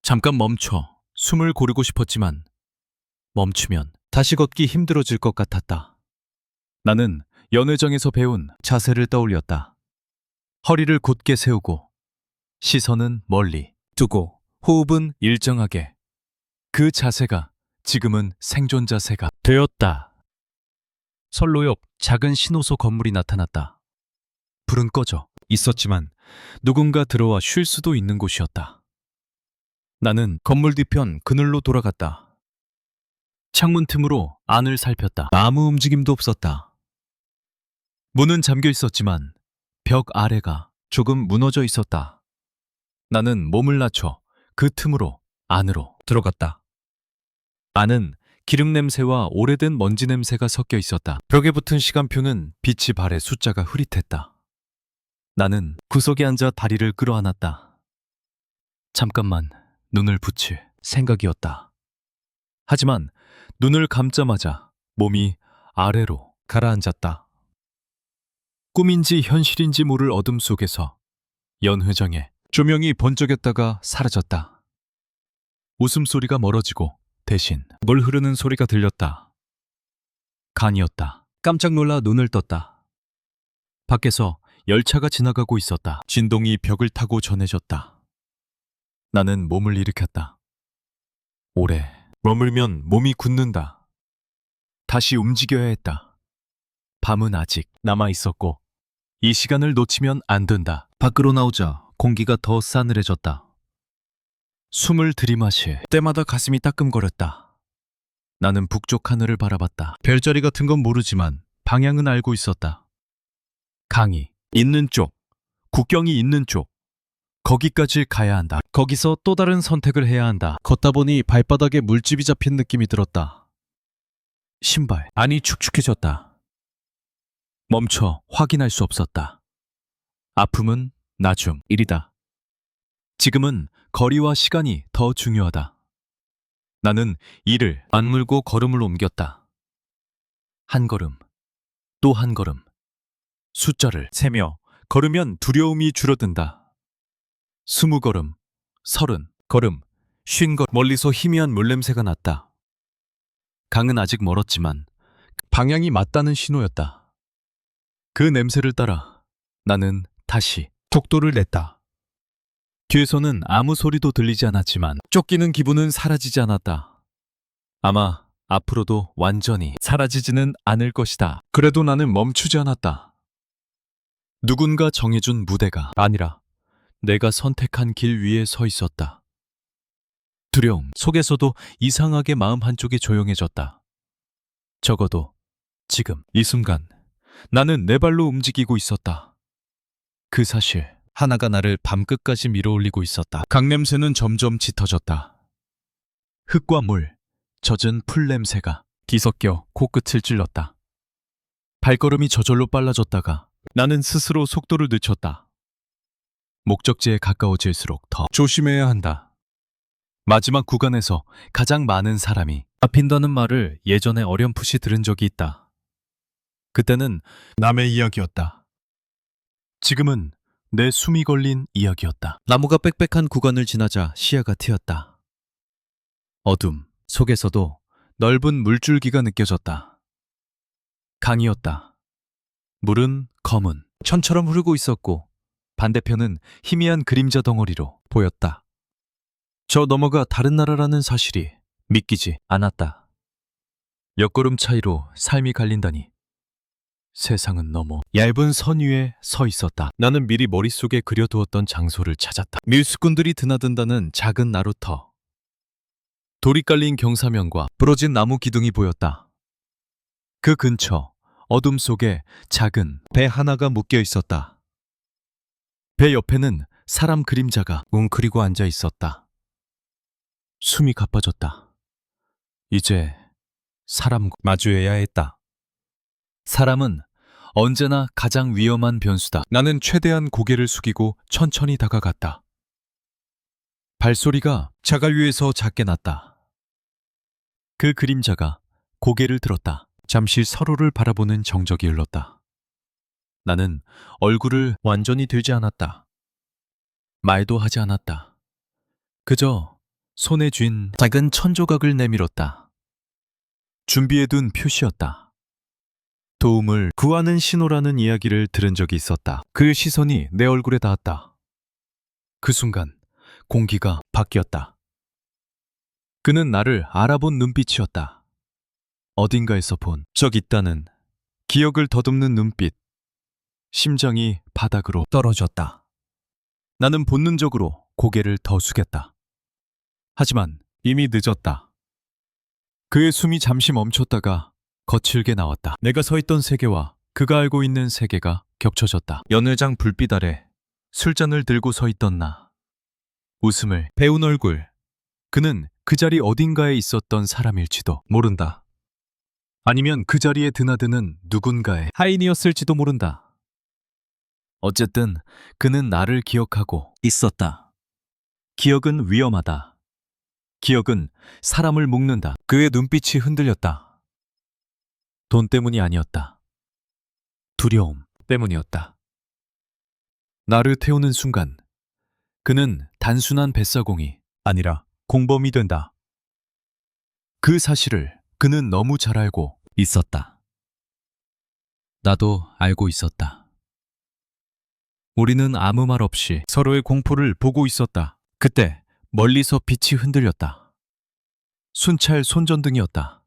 잠깐 멈춰 숨을 고르고 싶었지만 멈추면 다시 걷기 힘들어질 것 같았다. 나는 연회장에서 배운 자세를 떠올렸다. 허리를 곧게 세우고 시선은 멀리 두고 호흡은 일정하게. 그 자세가 지금은 생존 자세가 되었다. 선로 옆 작은 신호소 건물이 나타났다. 불은 꺼져 있었지만 누군가 들어와 쉴 수도 있는 곳이었다. 나는 건물 뒤편 그늘로 돌아갔다. 창문 틈으로 안을 살폈다. 아무 움직임도 없었다. 문은 잠겨 있었지만 벽 아래가 조금 무너져 있었다. 나는 몸을 낮춰 그 틈으로 안으로 들어갔다. 안은 기름 냄새와 오래된 먼지 냄새가 섞여 있었다. 벽에 붙은 시간표는 빛이 발에 숫자가 흐릿했다. 나는 구석에 앉아 다리를 끌어안았다. 잠깐만 눈을 붙일 생각이었다. 하지만 눈을 감자마자 몸이 아래로 가라앉았다. 꿈인지 현실인지 모를 어둠 속에서 연회장에 조명이 번쩍였다가 사라졌다. 웃음소리가 멀어지고 대신 물 흐르는 소리가 들렸다. 간이었다. 깜짝 놀라 눈을 떴다. 밖에서 열차가 지나가고 있었다. 진동이 벽을 타고 전해졌다. 나는 몸을 일으켰다. 오래 머물면 몸이 굳는다. 다시 움직여야 했다. 밤은 아직 남아 있었고 이 시간을 놓치면 안 된다. 밖으로 나오자 공기가 더 싸늘해졌다. 숨을 들이마실 때마다 가슴이 따끔거렸다. 나는 북쪽 하늘을 바라봤다. 별자리 같은 건 모르지만 방향은 알고 있었다. 강이 있는 쪽, 국경이 있는 쪽, 거기까지 가야 한다. 거기서 또 다른 선택을 해야 한다. 걷다 보니 발바닥에 물집이 잡힌 느낌이 들었다. 신발, 안이 축축해졌다. 멈춰 확인할 수 없었다. 아픔은 나중 일이다. 지금은 거리와 시간이 더 중요하다. 나는 이를 악물고 걸음을 옮겼다. 한 걸음, 또 한 걸음. 숫자를 세며 걸으면 두려움이 줄어든다. 20걸음, 30걸음, 50걸음. 멀리서 희미한 물냄새가 났다. 강은 아직 멀었지만 방향이 맞다는 신호였다. 그 냄새를 따라 나는 다시 속도를 냈다. 뒤에서는 아무 소리도 들리지 않았지만 쫓기는 기분은 사라지지 않았다. 아마 앞으로도 완전히 사라지지는 않을 것이다. 그래도 나는 멈추지 않았다. 누군가 정해준 무대가 아니라 내가 선택한 길 위에 서 있었다. 두려움 속에서도 이상하게 마음 한쪽이 조용해졌다. 적어도 지금 이 순간 나는 내 발로 움직이고 있었다. 그 사실 하나가 나를 밤끝까지 밀어올리고 있었다. 강 냄새는 점점 짙어졌다. 흙과 물, 젖은 풀 냄새가 뒤섞여 코끝을 찔렀다. 발걸음이 저절로 빨라졌다가 나는 스스로 속도를 늦췄다. 목적지에 가까워질수록 더 조심해야 한다. 마지막 구간에서 가장 많은 사람이 잡힌다는 말을 예전에 어렴풋이 들은 적이 있다. 그때는 남의 이야기였다. 지금은 내 숨이 걸린 이야기였다. 나무가 빽빽한 구간을 지나자 시야가 트였다. 어둠 속에서도 넓은 물줄기가 느껴졌다. 강이었다. 물은 검은 천처럼 흐르고 있었고 반대편은 희미한 그림자 덩어리로 보였다. 저 너머가 다른 나라라는 사실이 믿기지 않았다. 옆걸음 차이로 삶이 갈린다니. 세상은 너무 얇은 선 위에 서 있었다. 나는 미리 머릿속에 그려두었던 장소를 찾았다. 밀수꾼들이 드나든다는 작은 나루터. 돌이 깔린 경사면과 부러진 나무 기둥이 보였다. 그 근처 어둠 속에 작은 배 하나가 묶여 있었다. 배 옆에는 사람 그림자가 웅크리고 앉아 있었다. 숨이 가빠졌다. 이제 사람과 마주해야 했다. 사람은 언제나 가장 위험한 변수다. 나는 최대한 고개를 숙이고 천천히 다가갔다. 발소리가 자갈 위에서 작게 났다. 그 그림자가 고개를 들었다. 잠시 서로를 바라보는 정적이 흘렀다. 나는 얼굴을 완전히 들지 않았다. 말도 하지 않았다. 그저 손에 쥔 작은 천조각을 내밀었다. 준비해둔 표시였다. 도움을 구하는 신호라는 이야기를 들은 적이 있었다. 그 시선이 내 얼굴에 닿았다. 그 순간 공기가 바뀌었다. 그는 나를 알아본 눈빛이었다. 어딘가에서 본 적 있다는 기억을 더듬는 눈빛. 심장이 바닥으로 떨어졌다. 나는 본능적으로 고개를 더 숙였다. 하지만 이미 늦었다. 그의 숨이 잠시 멈췄다가 거칠게 나왔다. 내가 서 있던 세계와 그가 알고 있는 세계가 겹쳐졌다. 연회장 불빛 아래 술잔을 들고 서 있던 나. 웃음을 배운 얼굴. 그는 그 자리 어딘가에 있었던 사람일지도 모른다. 아니면 그 자리에 드나드는 누군가의 하인이었을지도 모른다. 어쨌든 그는 나를 기억하고 있었다. 기억은 위험하다. 기억은 사람을 묶는다. 그의 눈빛이 흔들렸다. 돈 때문이 아니었다. 두려움 때문이었다. 나를 태우는 순간 그는 단순한 뱃사공이 아니라 공범이 된다. 그 사실을 그는 너무 잘 알고 있었다. 나도 알고 있었다. 우리는 아무 말 없이 서로의 공포를 보고 있었다. 그때 멀리서 빛이 흔들렸다. 순찰 손전등이었다.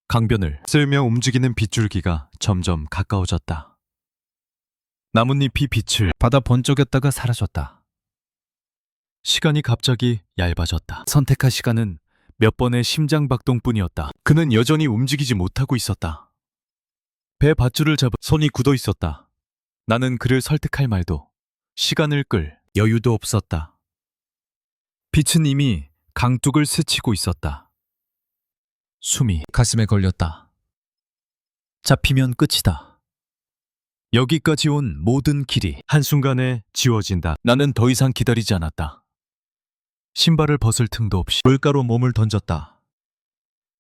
강변을 쓸며 움직이는 빗줄기가 점점 가까워졌다. 나뭇잎이 빛을 받아 번쩍였다가 사라졌다. 시간이 갑자기 얇아졌다. 선택할 시간은 몇 번의 심장박동뿐이었다. 그는 여전히 움직이지 못하고 있었다. 배 밧줄을 잡아 손이 굳어 있었다. 나는 그를 설득할 말도 시간을 끌 여유도 없었다. 빛은 이미 강둑을 스치고 있었다. 숨이 가슴에 걸렸다. 잡히면 끝이다. 여기까지 온 모든 길이 한순간에 지워진다. 나는 더 이상 기다리지 않았다. 신발을 벗을 틈도 없이 물가로 몸을 던졌다.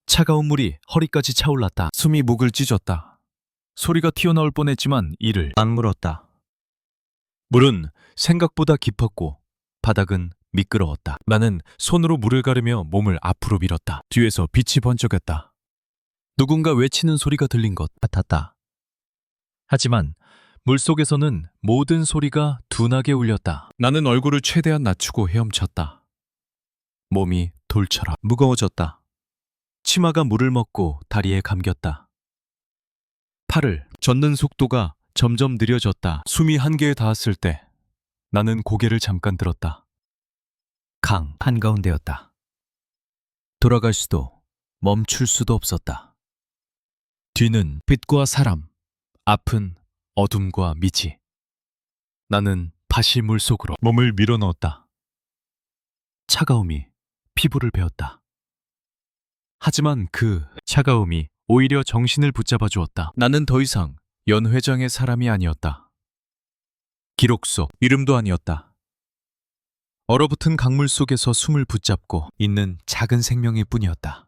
차가운 물이 허리까지 차올랐다. 숨이 목을 찢었다. 소리가 튀어나올 뻔했지만 이를 안 물었다. 물은 생각보다 깊었고 바닥은 미끄러웠다. 나는 손으로 물을 가르며 몸을 앞으로 밀었다. 뒤에서 빛이 번쩍였다. 누군가 외치는 소리가 들린 것 같았다. 하지만 물속에서는 모든 소리가 둔하게 울렸다. 나는 얼굴을 최대한 낮추고 헤엄쳤다. 몸이 돌처럼 무거워졌다. 치마가 물을 먹고 다리에 감겼다. 팔을 젓는 속도가 점점 느려졌다. 숨이 한계에 닿았을 때 나는 고개를 잠깐 들었다. 강 한가운데였다. 돌아갈 수도 멈출 수도 없었다. 뒤는 빛과 사람, 앞은 어둠과 미지. 나는 다시 물속으로 몸을 밀어넣었다. 차가움이 피부를 베었다. 하지만 그 차가움이 오히려 정신을 붙잡아 주었다. 나는 더 이상 연회장의 사람이 아니었다. 기록 속 이름도 아니었다. 얼어붙은 강물 속에서 숨을 붙잡고 있는 작은 생명일 뿐이었다.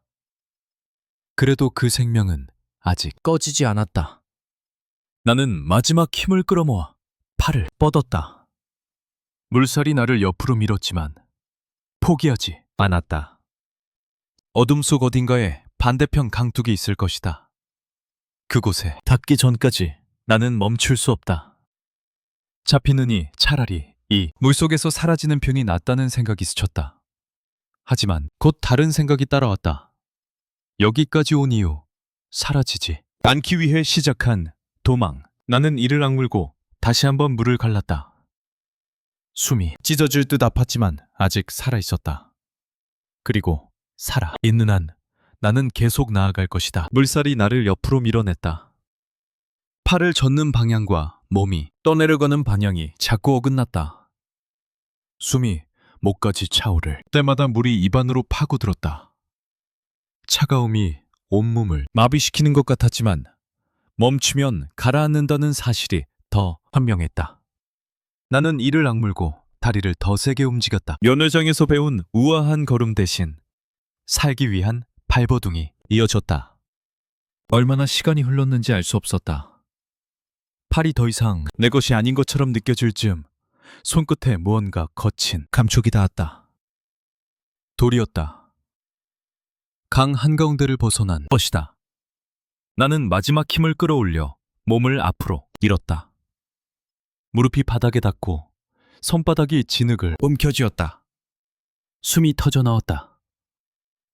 그래도 그 생명은 아직 꺼지지 않았다. 나는 마지막 힘을 끌어모아 팔을 뻗었다. 물살이 나를 옆으로 밀었지만 포기하지 않았다. 어둠 속 어딘가에 반대편 강둑이 있을 것이다. 그곳에 닿기 전까지 나는 멈출 수 없다. 잡히느니 차라리 이 물속에서 사라지는 편이 낫다는 생각이 스쳤다. 하지만 곧 다른 생각이 따라왔다. 여기까지 온 이유 사라지지 않기 위해 시작한 도망. 나는 이를 악물고 다시 한번 물을 갈랐다. 숨이 찢어질 듯 아팠지만 아직 살아있었다. 그리고 살아있는 한 나는 계속 나아갈 것이다. 물살이 나를 옆으로 밀어냈다. 팔을 젓는 방향과 몸이 떠내려가는 방향이 자꾸 어긋났다. 숨이 목까지 차오를 때마다 물이 입안으로 파고들었다. 차가움이 온몸을 마비시키는 것 같았지만 멈추면 가라앉는다는 사실이 더 현명했다. 나는 이를 악물고 다리를 더 세게 움직였다. 연회장에서 배운 우아한 걸음 대신 살기 위한 발버둥이 이어졌다. 얼마나 시간이 흘렀는지 알 수 없었다. 팔이 더 이상 내 것이 아닌 것처럼 느껴질 즈음 손끝에 무언가 거친 감촉이 닿았다. 돌이었다. 강 한가운데를 벗어난 것이다. 나는 마지막 힘을 끌어올려 몸을 앞으로 밀었다. 무릎이 바닥에 닿고 손바닥이 진흙을 움켜쥐었다. 숨이 터져 나왔다.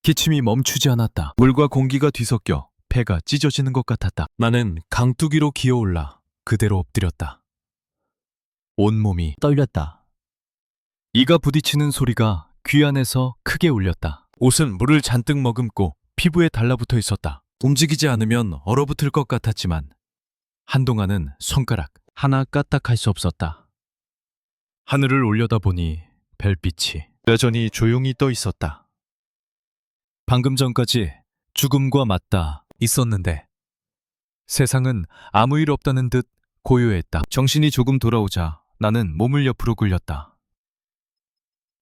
기침이 멈추지 않았다. 물과 공기가 뒤섞여 배가 찢어지는 것 같았다. 나는 강뚜기로 기어올라 그대로 엎드렸다. 온몸이 떨렸다. 이가 부딪히는 소리가 귀 안에서 크게 울렸다. 옷은 물을 잔뜩 머금고 피부에 달라붙어 있었다. 움직이지 않으면 얼어붙을 것 같았지만 한동안은 손가락 하나 까딱할 수 없었다. 하늘을 올려다보니 별빛이 여전히 조용히 떠 있었다. 방금 전까지 죽음과 맞닿아 있었는데 세상은 아무 일 없다는 듯 고요했다. 정신이 조금 돌아오자 나는 몸을 옆으로 굴렸다.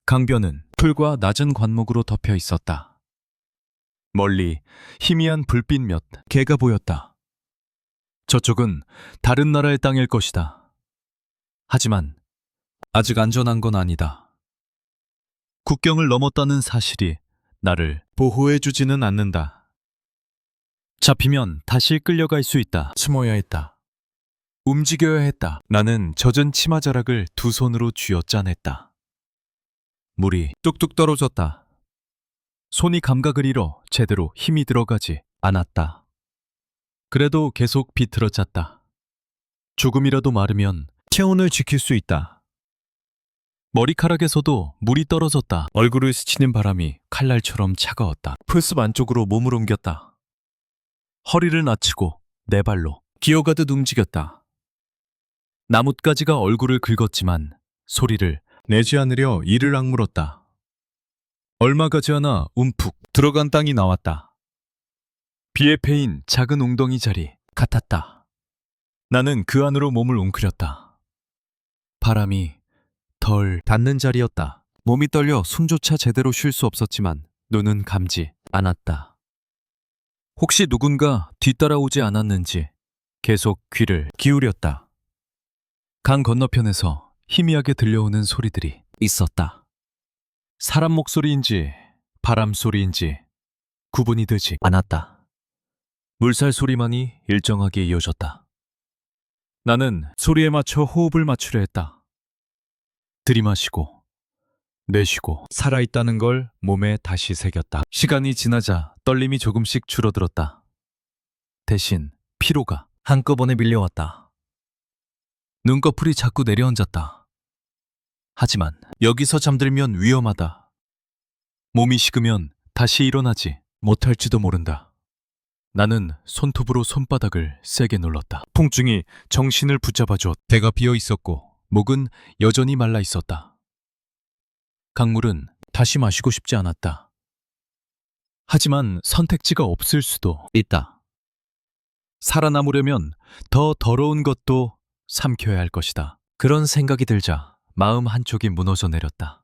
강변은 풀과 낮은 관목으로 덮여 있었다. 멀리 희미한 불빛 몇 개가 보였다. 저쪽은 다른 나라의 땅일 것이다. 하지만 아직 안전한 건 아니다. 국경을 넘었다는 사실이 나를 보호해주지는 않는다. 잡히면 다시 끌려갈 수 있다. 숨어야 했다. 움직여야 했다. 나는 젖은 치마자락을 두 손으로 쥐어짜냈다. 물이 뚝뚝 떨어졌다. 손이 감각을 잃어 제대로 힘이 들어가지 않았다. 그래도 계속 비틀어짰다. 조금이라도 마르면 체온을 지킬 수 있다. 머리카락에서도 물이 떨어졌다. 얼굴을 스치는 바람이 칼날처럼 차가웠다. 풀숲 안쪽으로 몸을 옮겼다. 허리를 낮추고 네 발로 기어가듯 움직였다. 나뭇가지가 얼굴을 긁었지만 소리를 내지 않으려 이를 악물었다. 얼마 가지 않아 움푹 들어간 땅이 나왔다. 비에 패인 작은 웅덩이 자리 같았다. 나는 그 안으로 몸을 웅크렸다. 바람이 덜 닿는 자리였다. 몸이 떨려 숨조차 제대로 쉴 수 없었지만 눈은 감지 않았다. 혹시 누군가 뒤따라오지 않았는지 계속 귀를 기울였다. 강 건너편에서 희미하게 들려오는 소리들이 있었다. 사람 목소리인지 바람 소리인지 구분이 되지 않았다. 물살 소리만이 일정하게 이어졌다. 나는 소리에 맞춰 호흡을 맞추려 했다. 들이마시고 내쉬고 살아있다는 걸 몸에 다시 새겼다. 시간이 지나자 떨림이 조금씩 줄어들었다. 대신 피로가 한꺼번에 밀려왔다. 눈꺼풀이 자꾸 내려앉았다. 하지만 여기서 잠들면 위험하다. 몸이 식으면 다시 일어나지 못할지도 모른다. 나는 손톱으로 손바닥을 세게 눌렀다. 통증이 정신을 붙잡아줘. 배가 비어 있었고 목은 여전히 말라 있었다. 강물은 다시 마시고 싶지 않았다. 하지만 선택지가 없을 수도 있다. 살아남으려면 더 더러운 것도 삼켜야 할 것이다. 그런 생각이 들자 마음 한쪽이 무너져 내렸다.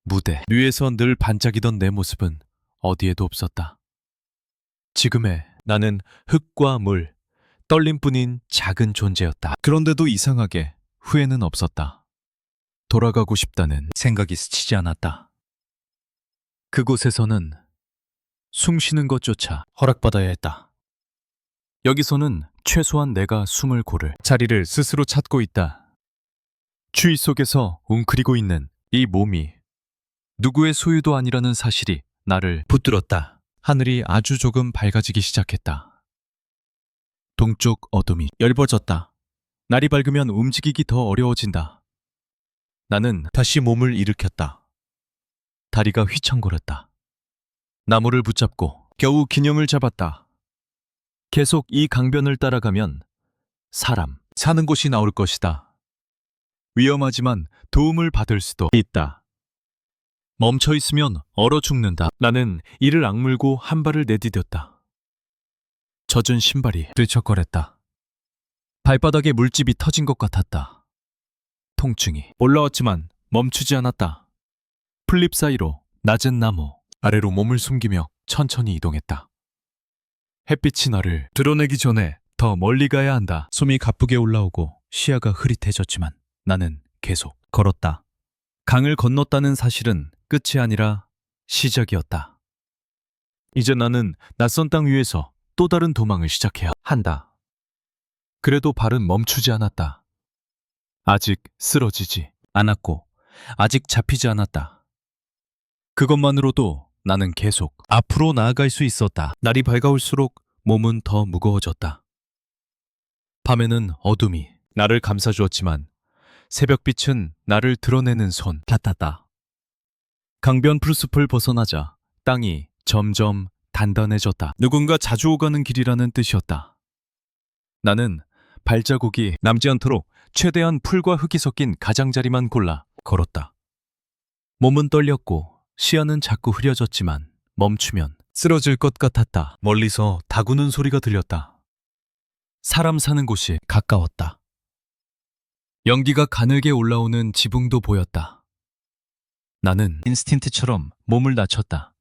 무대 위에서 늘 반짝이던 내 모습은 어디에도 없었다. 지금의 나는 흙과 물, 떨림뿐인 작은 존재였다. 그런데도 이상하게 후회는 없었다. 돌아가고 싶다는 생각이 스치지 않았다. 그곳에서는 숨 쉬는 것조차 허락받아야 했다. 여기서는 최소한 내가 숨을 고를 자리를 스스로 찾고 있다. 추위 속에서 웅크리고 있는 이 몸이 누구의 소유도 아니라는 사실이 나를 붙들었다. 하늘이 아주 조금 밝아지기 시작했다. 동쪽 어둠이 엷어졌다. 날이 밝으면 움직이기 더 어려워진다. 나는 다시 몸을 일으켰다. 다리가 휘청거렸다. 나무를 붙잡고 겨우 균형을 잡았다. 계속 이 강변을 따라가면 사람 사는 곳이 나올 것이다. 위험하지만 도움을 받을 수도 있다. 멈춰 있으면 얼어 죽는다. 나는 이를 악물고 한 발을 내디뎠다. 젖은 신발이 들썩거렸다. 발바닥에 물집이 터진 것 같았다. 통증이 올라왔지만 멈추지 않았다. 풀잎 사이로 낮은 나무 아래로 몸을 숨기며 천천히 이동했다. 햇빛이 나를 드러내기 전에 더 멀리 가야 한다. 숨이 가쁘게 올라오고 시야가 흐릿해졌지만 나는 계속 걸었다. 강을 건넜다는 사실은 끝이 아니라 시작이었다. 이제 나는 낯선 땅 위에서 또 다른 도망을 시작해야 한다. 그래도 발은 멈추지 않았다. 아직 쓰러지지 않았고 아직 잡히지 않았다. 그것만으로도 나는 계속 앞으로 나아갈 수 있었다. 날이 밝아올수록 몸은 더 무거워졌다. 밤에는 어둠이 나를 감싸주었지만 새벽빛은 나를 드러내는 손 같았다. 강변 풀숲을 벗어나자 땅이 점점 단단해졌다. 누군가 자주 오가는 길이라는 뜻이었다. 나는 발자국이 남지 않도록 최대한 풀과 흙이 섞인 가장자리만 골라 걸었다. 몸은 떨렸고 시야는 자꾸 흐려졌지만 멈추면 쓰러질 것 같았다. 멀리서 다구는 소리가 들렸다. 사람 사는 곳이 가까웠다. 연기가 가늘게 올라오는 지붕도 보였다. 나는 인스틴트처럼 몸을 낮췄다.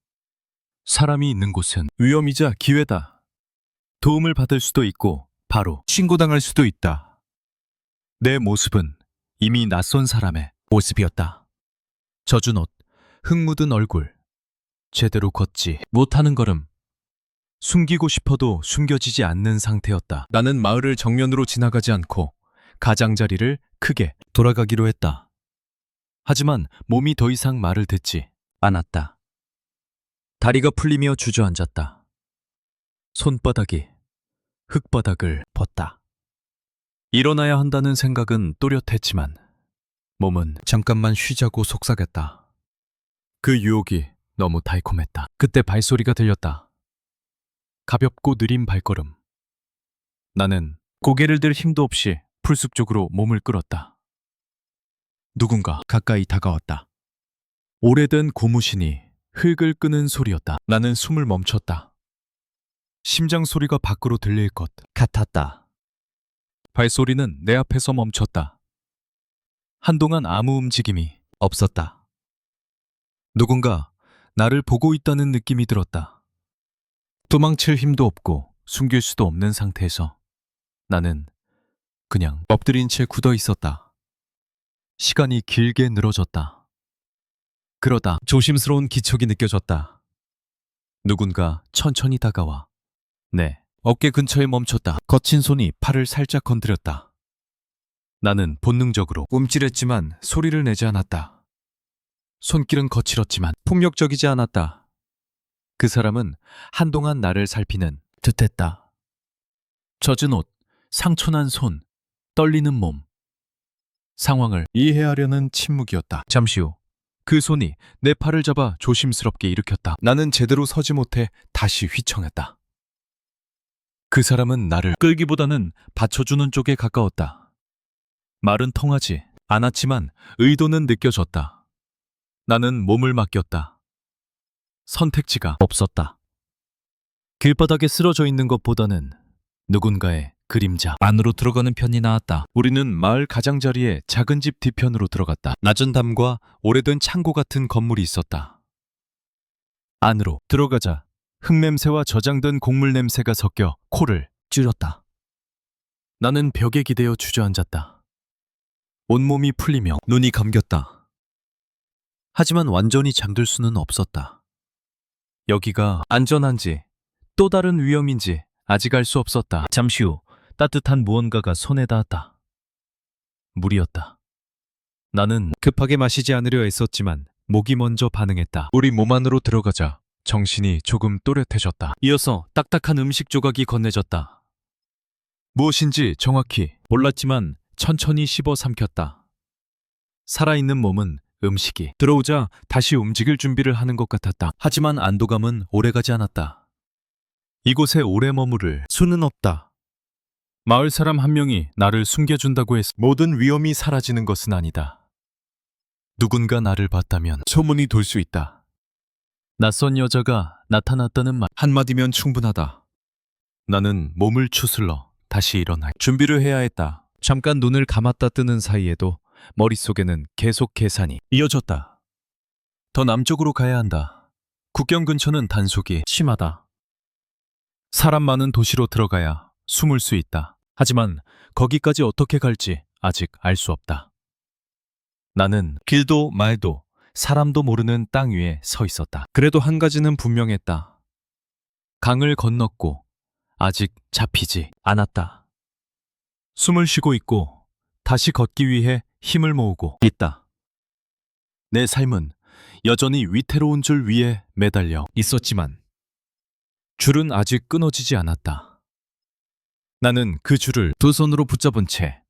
사람이 있는 곳은 위험이자 기회다. 도움을 받을 수도 있고 바로 신고당할 수도 있다. 내 모습은 이미 낯선 사람의 모습이었다. 젖은 옷, 흙 묻은 얼굴, 제대로 걷지 못하는 걸음. 숨기고 싶어도 숨겨지지 않는 상태였다. 나는 마을을 정면으로 지나가지 않고 가장자리를 크게 돌아가기로 했다. 하지만 몸이 더 이상 말을 듣지 않았다. 다리가 풀리며 주저앉았다. 손바닥이 흙바닥을 벗다. 일어나야 한다는 생각은 또렷했지만 몸은 잠깐만 쉬자고 속삭였다. 그 유혹이 너무 달콤했다. 그때 발소리가 들렸다. 가볍고 느린 발걸음. 나는 고개를 들 힘도 없이 풀숲 쪽으로 몸을 끌었다. 누군가 가까이 다가왔다. 오래된 고무신이 흙을 끄는 소리였다. 나는 숨을 멈췄다. 심장 소리가 밖으로 들릴 것 같았다. 발소리는 내 앞에서 멈췄다. 한동안 아무 움직임이 없었다. 누군가 나를 보고 있다는 느낌이 들었다. 도망칠 힘도 없고 숨길 수도 없는 상태에서 나는 그냥 엎드린 채 굳어 있었다. 시간이 길게 늘어졌다. 그러다 조심스러운 기척이 느껴졌다. 누군가 천천히 다가와 내 어깨 근처에 멈췄다. 거친 손이 팔을 살짝 건드렸다. 나는 본능적으로 움찔했지만 소리를 내지 않았다. 손길은 거칠었지만 폭력적이지 않았다. 그 사람은 한동안 나를 살피는 듯했다. 젖은 옷, 상처난 손, 떨리는 몸. 상황을 이해하려는 침묵이었다. 잠시 후 그 손이 내 팔을 잡아 조심스럽게 일으켰다. 나는 제대로 서지 못해 다시 휘청했다. 그 사람은 나를 끌기보다는 받쳐주는 쪽에 가까웠다. 말은 통하지 않았지만 의도는 느껴졌다. 나는 몸을 맡겼다. 선택지가 없었다. 길바닥에 쓰러져 있는 것보다는 누군가의 그림자 안으로 들어가는 편이 나았다. 우리는 마을 가장자리의 작은 집 뒤편으로 들어갔다. 낮은 담과 오래된 창고 같은 건물이 있었다. 안으로 들어가자 흙냄새와 저장된 곡물 냄새가 섞여 코를 찌렸다. 나는 벽에 기대어 주저앉았다. 온몸이 풀리며 눈이 감겼다. 하지만 완전히 잠들 수는 없었다. 여기가 안전한지 또 다른 위험인지 아직 알 수 없었다. 잠시 후 따뜻한 무언가가 손에 닿았다. 물이었다. 나는 급하게 마시지 않으려 했었지만 목이 먼저 반응했다. 우리 몸 안으로 들어가자 정신이 조금 또렷해졌다. 이어서 딱딱한 음식 조각이 건네졌다. 무엇인지 정확히 몰랐지만 천천히 씹어 삼켰다. 살아있는 몸은 음식이 들어오자 다시 움직일 준비를 하는 것 같았다. 하지만 안도감은 오래가지 않았다. 이곳에 오래 머무를 수는 없다. 마을 사람 한 명이 나를 숨겨준다고 해서 모든 위험이 사라지는 것은 아니다. 누군가 나를 봤다면 소문이 돌 수 있다. 낯선 여자가 나타났다는 말 한마디면 충분하다. 나는 몸을 추슬러 다시 일어나 준비를 해야 했다. 잠깐 눈을 감았다 뜨는 사이에도 머릿속에는 계속 계산이 이어졌다. 더 남쪽으로 가야 한다. 국경 근처는 단속이 심하다. 사람 많은 도시로 들어가야 숨을 수 있다. 하지만 거기까지 어떻게 갈지 아직 알 수 없다. 나는 길도 말도 사람도 모르는 땅 위에 서 있었다. 그래도 한 가지는 분명했다. 강을 건넜고 아직 잡히지 않았다. 숨을 쉬고 있고 다시 걷기 위해 힘을 모으고 있다. 내 삶은 여전히 위태로운 줄 위에 매달려 있었지만 줄은 아직 끊어지지 않았다. 나는 그 줄을 두 손으로 붙잡은 채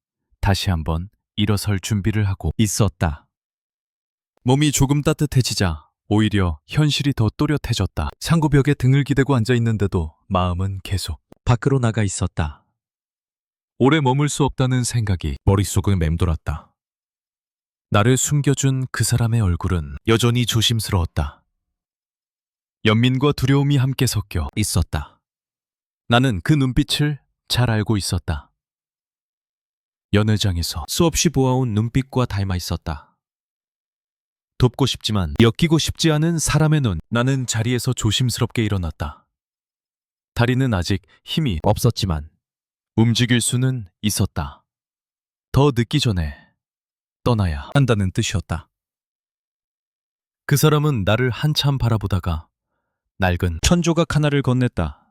다시 한번 일어설 준비를 하고 있었다. 몸이 조금 따뜻해지자 오히려 현실이 더 또렷해졌다. 창고벽에 등을 기대고 앉아 있는데도 마음은 계속 밖으로 나가 있었다. 오래 머물 수 없다는 생각이 머릿속을 맴돌았다. 나를 숨겨준 그 사람의 얼굴은 여전히 조심스러웠다. 연민과 두려움이 함께 섞여 있었다. 나는 그 눈빛을 잘 알고 있었다. 연회장에서 수없이 보아온 눈빛과 닮아 있었다. 돕고 싶지만 엮이고 싶지 않은 사람의 눈. 나는 자리에서 조심스럽게 일어났다. 다리는 아직 힘이 없었지만 움직일 수는 있었다. 더 늦기 전에 떠나야 한다는 뜻이었다. 그 사람은 나를 한참 바라보다가 낡은 천조각 하나를 건넸다.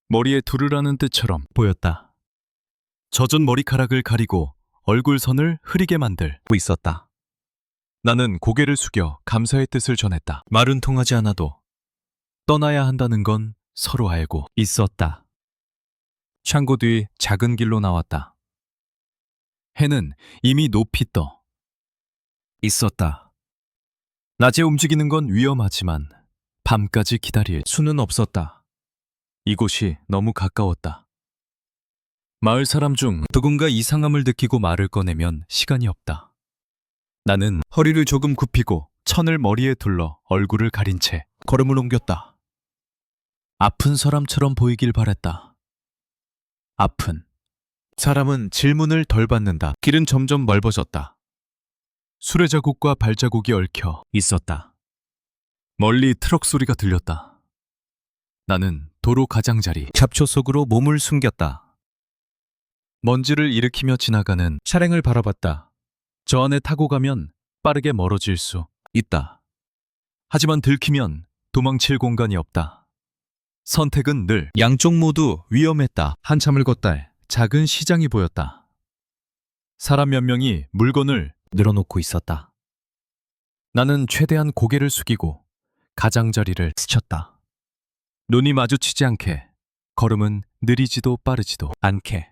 머리에 두르라는 뜻처럼 보였다. 젖은 머리카락을 가리고 얼굴선을 흐리게 만들고 있었다. 나는 고개를 숙여 감사의 뜻을 전했다. 말은 통하지 않아도 떠나야 한다는 건 서로 알고 있었다. 창고 뒤 작은 길로 나왔다. 해는 이미 높이 떠 있었다. 낮에 움직이는 건 위험하지만 밤까지 기다릴 수는 없었다. 이곳이 너무 가까웠다. 마을 사람 중 누군가 이상함을 느끼고 말을 꺼내면 시간이 없다. 나는 허리를 조금 굽히고 천을 머리에 둘러 얼굴을 가린 채 걸음을 옮겼다. 아픈 사람처럼 보이길 바랬다. 아픈. 사람은 질문을 덜 받는다. 길은 점점 멀어졌다. 수레 자국과 발자국이 얽혀 있었다. 멀리 트럭 소리가 들렸다. 나는 도로 가장자리 잡초 속으로 몸을 숨겼다. 먼지를 일으키며 지나가는 차량을 바라봤다. 저 안에 타고 가면 빠르게 멀어질 수 있다. 하지만 들키면 도망칠 공간이 없다. 선택은 늘 양쪽 모두 위험했다. 한참을 걷다 작은 시장이 보였다. 사람 몇 명이 물건을 늘어놓고 있었다. 나는 최대한 고개를 숙이고 가장자리를 스쳤다. 눈이 마주치지 않게, 걸음은 느리지도 빠르지도 않게.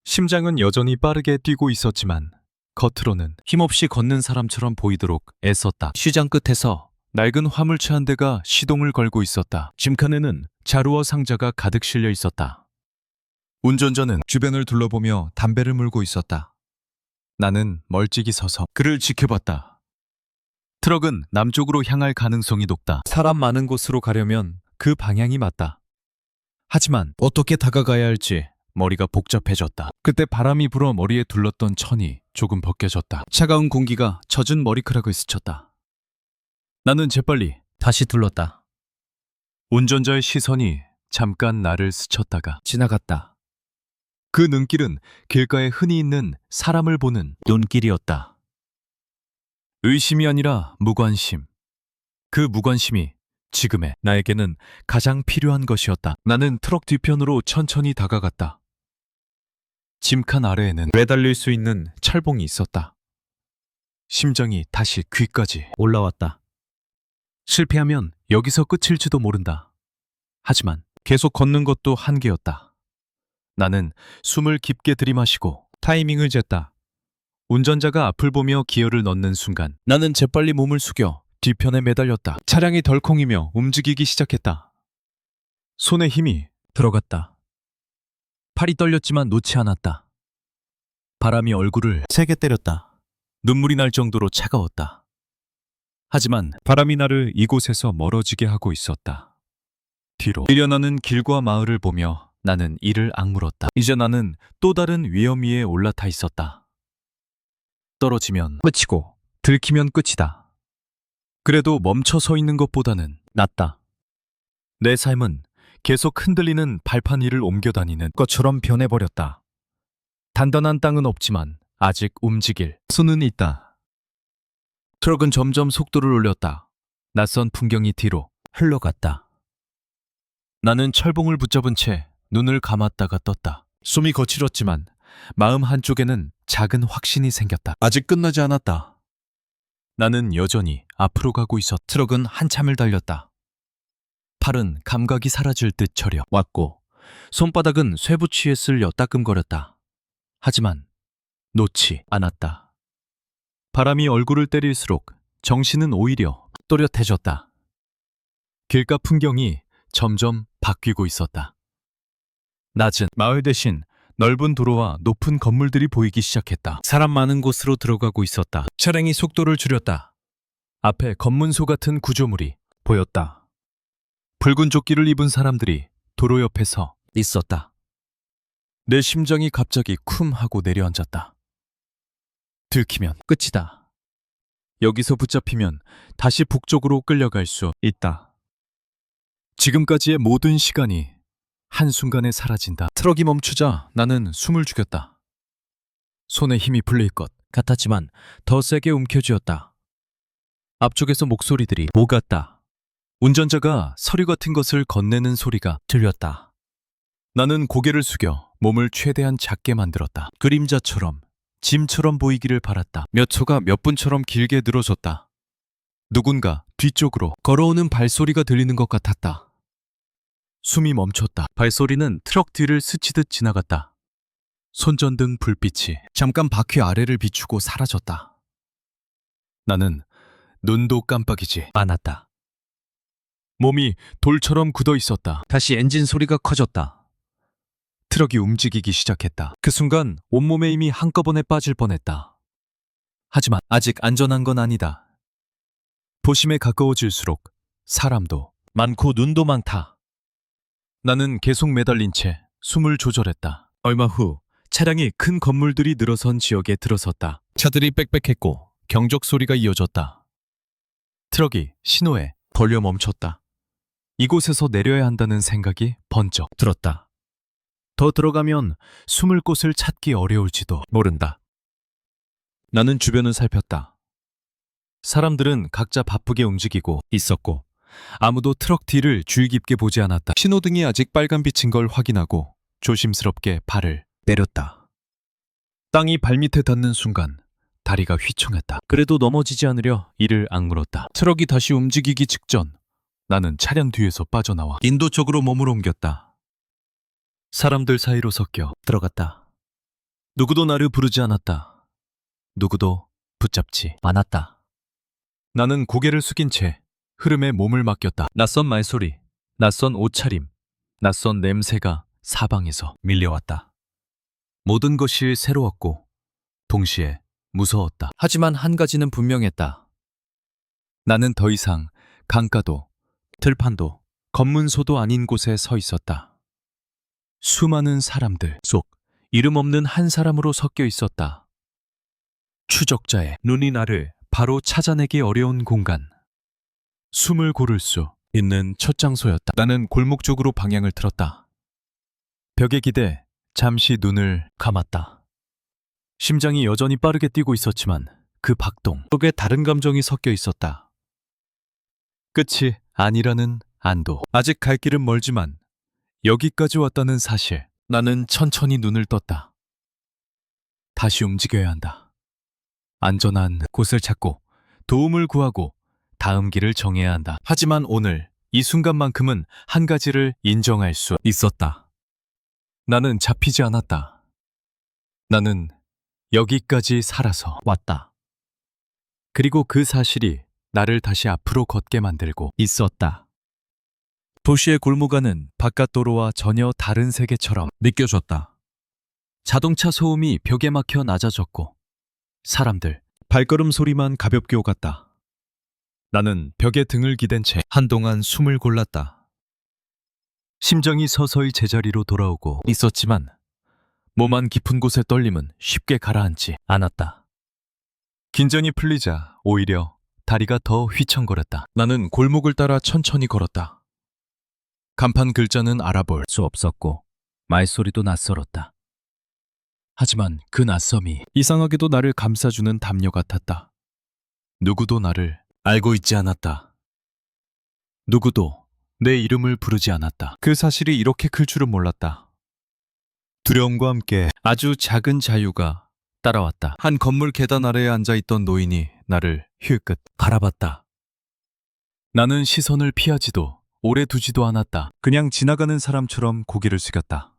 심장은 여전히 빠르게 뛰고 있었지만 겉으로는 힘없이 걷는 사람처럼 보이도록 애썼다. 시장 끝에서 낡은 화물차 한 대가 시동을 걸고 있었다. 짐칸에는 자루와 상자가 가득 실려 있었다. 운전자는 주변을 둘러보며 담배를 물고 있었다. 나는 멀찍이 서서 그를 지켜봤다. 트럭은 남쪽으로 향할 가능성이 높다. 사람 많은 곳으로 가려면 그 방향이 맞다. 하지만 어떻게 다가가야 할지 머리가 복잡해졌다. 그때 바람이 불어 머리에 둘렀던 천이 조금 벗겨졌다. 차가운 공기가 젖은 머리카락을 스쳤다. 나는 재빨리 다시 둘렀다. 운전자의 시선이 잠깐 나를 스쳤다가 지나갔다. 그 눈길은 길가에 흔히 있는 사람을 보는 눈길이었다. 의심이 아니라 무관심. 그 무관심이 지금의 나에게는 가장 필요한 것이었다. 나는 트럭 뒤편으로 천천히 다가갔다. 짐칸 아래에는 매달릴 수 있는 철봉이 있었다. 심장이 다시 귀까지 올라왔다. 실패하면 여기서 끝일지도 모른다. 하지만 계속 걷는 것도 한계였다. 나는 숨을 깊게 들이마시고 타이밍을 쟀다. 운전자가 앞을 보며 기어를 넣는 순간 나는 재빨리 몸을 숙여 뒤편에 매달렸다. 차량이 덜컹이며 움직이기 시작했다. 손에 힘이 들어갔다. 팔이 떨렸지만 놓지 않았다. 바람이 얼굴을 세게 때렸다. 눈물이 날 정도로 차가웠다. 하지만 바람이 나를 이곳에서 멀어지게 하고 있었다. 뒤로 밀려나는 길과 마을을 보며 나는 이를 악물었다. 이제 나는 또 다른 위험 위에 올라타 있었다. 떨어지면 끝이고 들키면 끝이다. 그래도 멈춰 서 있는 것보다는 낫다. 내 삶은 계속 흔들리는 발판 위를 옮겨다니는 것처럼 변해버렸다. 단단한 땅은 없지만 아직 움직일 수는 있다. 트럭은 점점 속도를 올렸다. 낯선 풍경이 뒤로 흘러갔다. 나는 철봉을 붙잡은 채 눈을 감았다가 떴다. 숨이 거칠었지만 마음 한쪽에는 작은 확신이 생겼다. 아직 끝나지 않았다. 나는 여전히 앞으로 가고 있었다. 트럭은 한참을 달렸다. 팔은 감각이 사라질 듯 저려 왔고 손바닥은 쇠붙이에 쓸려 따끔거렸다. 하지만 놓지 않았다. 바람이 얼굴을 때릴수록 정신은 오히려 또렷해졌다. 길가 풍경이 점점 바뀌고 있었다. 낮은 마을 대신 넓은 도로와 높은 건물들이 보이기 시작했다. 사람 많은 곳으로 들어가고 있었다. 차량이 속도를 줄였다. 앞에 검문소 같은 구조물이 보였다. 붉은 조끼를 입은 사람들이 도로 옆에 서 있었다. 내 심장이 갑자기 쿰 하고 내려앉았다. 들키면 끝이다. 여기서 붙잡히면 다시 북쪽으로 끌려갈 수 있다. 지금까지의 모든 시간이 한순간에 사라진다. 트럭이 멈추자 나는 숨을 죽였다. 손에 힘이 풀릴 것 같았지만 더 세게 움켜쥐었다. 앞쪽에서 목소리들이 오갔다. 운전자가 서류 같은 것을 건네는 소리가 들렸다. 나는 고개를 숙여 몸을 최대한 작게 만들었다. 그림자처럼, 짐처럼 보이기를 바랐다. 몇 초가 몇 분처럼 길게 늘어졌다. 누군가 뒤쪽으로 걸어오는 발소리가 들리는 것 같았다. 숨이 멈췄다. 발소리는 트럭 뒤를 스치듯 지나갔다. 손전등 불빛이 잠깐 바퀴 아래를 비추고 사라졌다. 나는 눈도 깜빡이지 않았다. 몸이 돌처럼 굳어 있었다. 다시 엔진 소리가 커졌다. 트럭이 움직이기 시작했다. 그 순간 온몸에 힘이 한꺼번에 빠질 뻔했다. 하지만 아직 안전한 건 아니다. 도심에 가까워질수록 사람도 많고 눈도 많다. 나는 계속 매달린 채 숨을 조절했다. 얼마 후 차량이 큰 건물들이 늘어선 지역에 들어섰다. 차들이 빽빽했고 경적 소리가 이어졌다. 트럭이 신호에 걸려 멈췄다. 이곳에서 내려야 한다는 생각이 번쩍 들었다. 더 들어가면 숨을 곳을 찾기 어려울지도 모른다. 나는 주변을 살폈다. 사람들은 각자 바쁘게 움직이고 있었고 아무도 트럭 뒤를 주의 깊게 보지 않았다. 신호등이 아직 빨간빛인 걸 확인하고 조심스럽게 발을 내렸다. 땅이 발밑에 닿는 순간 다리가 휘청했다. 그래도 넘어지지 않으려 이를 악물었다. 트럭이 다시 움직이기 직전 나는 차량 뒤에서 빠져나와 인도 쪽으로 몸을 옮겼다. 사람들 사이로 섞여 들어갔다. 누구도 나를 부르지 않았다. 누구도 붙잡지 않았다. 나는 고개를 숙인 채 흐름에 몸을 맡겼다. 낯선 말소리, 낯선 옷차림, 낯선 냄새가 사방에서 밀려왔다. 모든 것이 새로웠고 동시에 무서웠다. 하지만 한 가지는 분명했다. 나는 더 이상 강가도 들판도 검문소도 아닌 곳에 서 있었다. 수많은 사람들 속 이름 없는 한 사람으로 섞여 있었다. 추적자의 눈이 나를 바로 찾아내기 어려운 공간. 숨을 고를 수 있는 첫 장소였다. 나는 골목 쪽으로 방향을 틀었다. 벽에 기대 잠시 눈을 감았다. 심장이 여전히 빠르게 뛰고 있었지만 그 박동 속에 다른 감정이 섞여 있었다. 끝이 아니라는 안도. 아직 갈 길은 멀지만 여기까지 왔다는 사실. 나는 천천히 눈을 떴다. 다시 움직여야 한다. 안전한 곳을 찾고 도움을 구하고 다음 길을 정해야 한다. 하지만 오늘 이 순간만큼은 한 가지를 인정할 수 있었다. 나는 잡히지 않았다. 나는 여기까지 살아서 왔다. 그리고 그 사실이 나를 다시 앞으로 걷게 만들고 있었다. 도시의 골목안은 바깥 도로와 전혀 다른 세계처럼 느껴졌다. 자동차 소음이 벽에 막혀 낮아졌고 사람들 발걸음 소리만 가볍게 오갔다. 나는 벽에 등을 기댄 채 한동안 숨을 골랐다. 심장이 서서히 제자리로 돌아오고 있었지만 몸 안 깊은 곳의 떨림은 쉽게 가라앉지 않았다. 긴장이 풀리자 오히려 다리가 더 휘청거렸다. 나는 골목을 따라 천천히 걸었다. 간판 글자는 알아볼 수 없었고 말소리도 낯설었다. 하지만 그 낯섦이 이상하게도 나를 감싸주는 담요 같았다. 누구도 나를 알고 있지 않았다. 누구도 내 이름을 부르지 않았다. 그 사실이 이렇게 클 줄은 몰랐다. 두려움과 함께 아주 작은 자유가 따라왔다. 한 건물 계단 아래에 앉아있던 노인이 나를 힐끗 바라봤다. 나는 시선을 피하지도 오래 두지도 않았다. 그냥 지나가는 사람처럼 고개를 숙였다.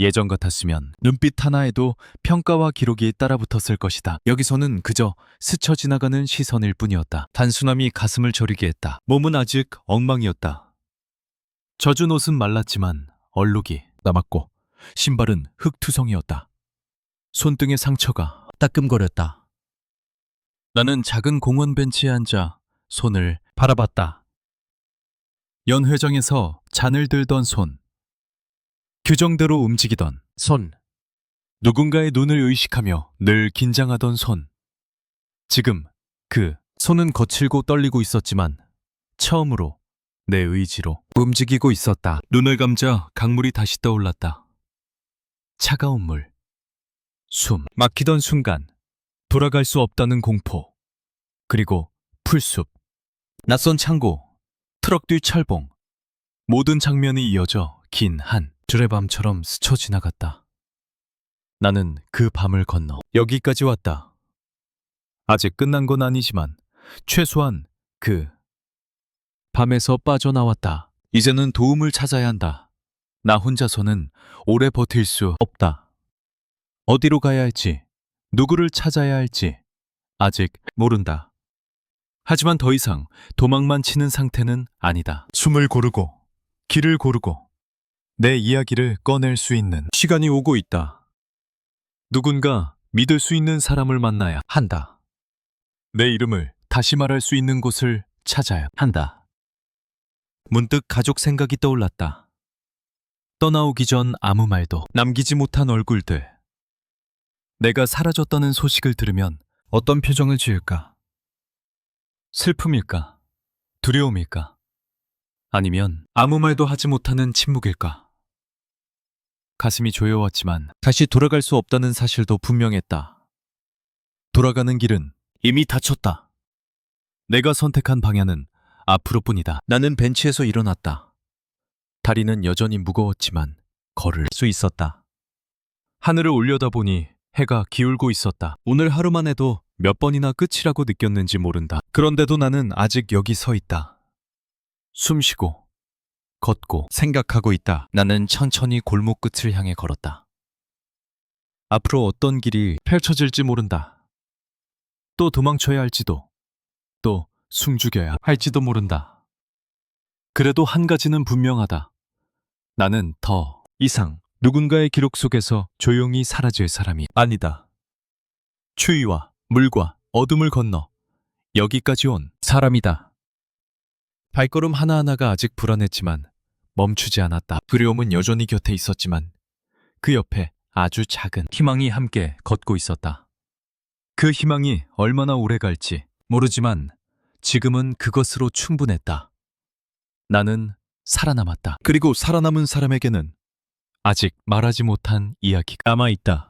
예전 같았으면 눈빛 하나에도 평가와 기록이 따라붙었을 것이다. 여기서는 그저 스쳐 지나가는 시선일 뿐이었다. 단순함이 가슴을 저리게 했다. 몸은 아직 엉망이었다. 젖은 옷은 말랐지만 얼룩이 남았고 신발은 흙투성이었다. 손등의 상처가 따끔거렸다. 나는 작은 공원 벤치에 앉아 손을 바라봤다. 연회장에서 잔을 들던 손. 규정대로 움직이던 손. 누군가의 눈을 의식하며 늘 긴장하던 손. 지금 그 손은 거칠고 떨리고 있었지만 처음으로 내 의지로 움직이고 있었다. 눈을 감자 강물이 다시 떠올랐다. 차가운 물. 숨 막히던 순간 돌아갈 수 없다는 공포. 그리고 풀숲. 낯선 창고. 트럭 뒤 철봉. 모든 장면이 이어져 긴 한 줄의 밤처럼 스쳐 지나갔다. 나는 그 밤을 건너 여기까지 왔다. 아직 끝난 건 아니지만 최소한 그 밤에서 빠져나왔다. 이제는 도움을 찾아야 한다. 나 혼자서는 오래 버틸 수 없다. 어디로 가야 할지, 누구를 찾아야 할지 아직 모른다. 하지만 더 이상 도망만 치는 상태는 아니다. 숨을 고르고, 길을 고르고, 내 이야기를 꺼낼 수 있는 시간이 오고 있다. 누군가 믿을 수 있는 사람을 만나야 한다. 내 이름을 다시 말할 수 있는 곳을 찾아야 한다. 문득 가족 생각이 떠올랐다. 떠나오기 전 아무 말도 남기지 못한 얼굴들. 내가 사라졌다는 소식을 들으면 어떤 표정을 지을까? 슬픔일까? 두려움일까? 아니면 아무 말도 하지 못하는 침묵일까? 가슴이 조여왔지만 다시 돌아갈 수 없다는 사실도 분명했다. 돌아가는 길은 이미 닫혔다. 내가 선택한 방향은 앞으로뿐이다. 나는 벤치에서 일어났다. 다리는 여전히 무거웠지만 걸을 수 있었다. 하늘을 올려다보니 해가 기울고 있었다. 오늘 하루만 해도 몇 번이나 끝이라고 느꼈는지 모른다. 그런데도 나는 아직 여기 서 있다. 숨 쉬고, 걷고, 생각하고 있다. 나는 천천히 골목 끝을 향해 걸었다. 앞으로 어떤 길이 펼쳐질지 모른다. 또 도망쳐야 할지도, 또 숨죽여야 할지도 모른다. 그래도 한 가지는 분명하다. 나는 더 이상 누군가의 기록 속에서 조용히 사라질 사람이 아니다. 추위와 물과 어둠을 건너 여기까지 온 사람이다. 발걸음 하나하나가 아직 불안했지만 멈추지 않았다. 두려움은 여전히 곁에 있었지만 그 옆에 아주 작은 희망이 함께 걷고 있었다. 그 희망이 얼마나 오래 갈지 모르지만 지금은 그것으로 충분했다. 나는 살아남았다. 그리고 살아남은 사람에게는 아직 말하지 못한 이야기가 남아있다.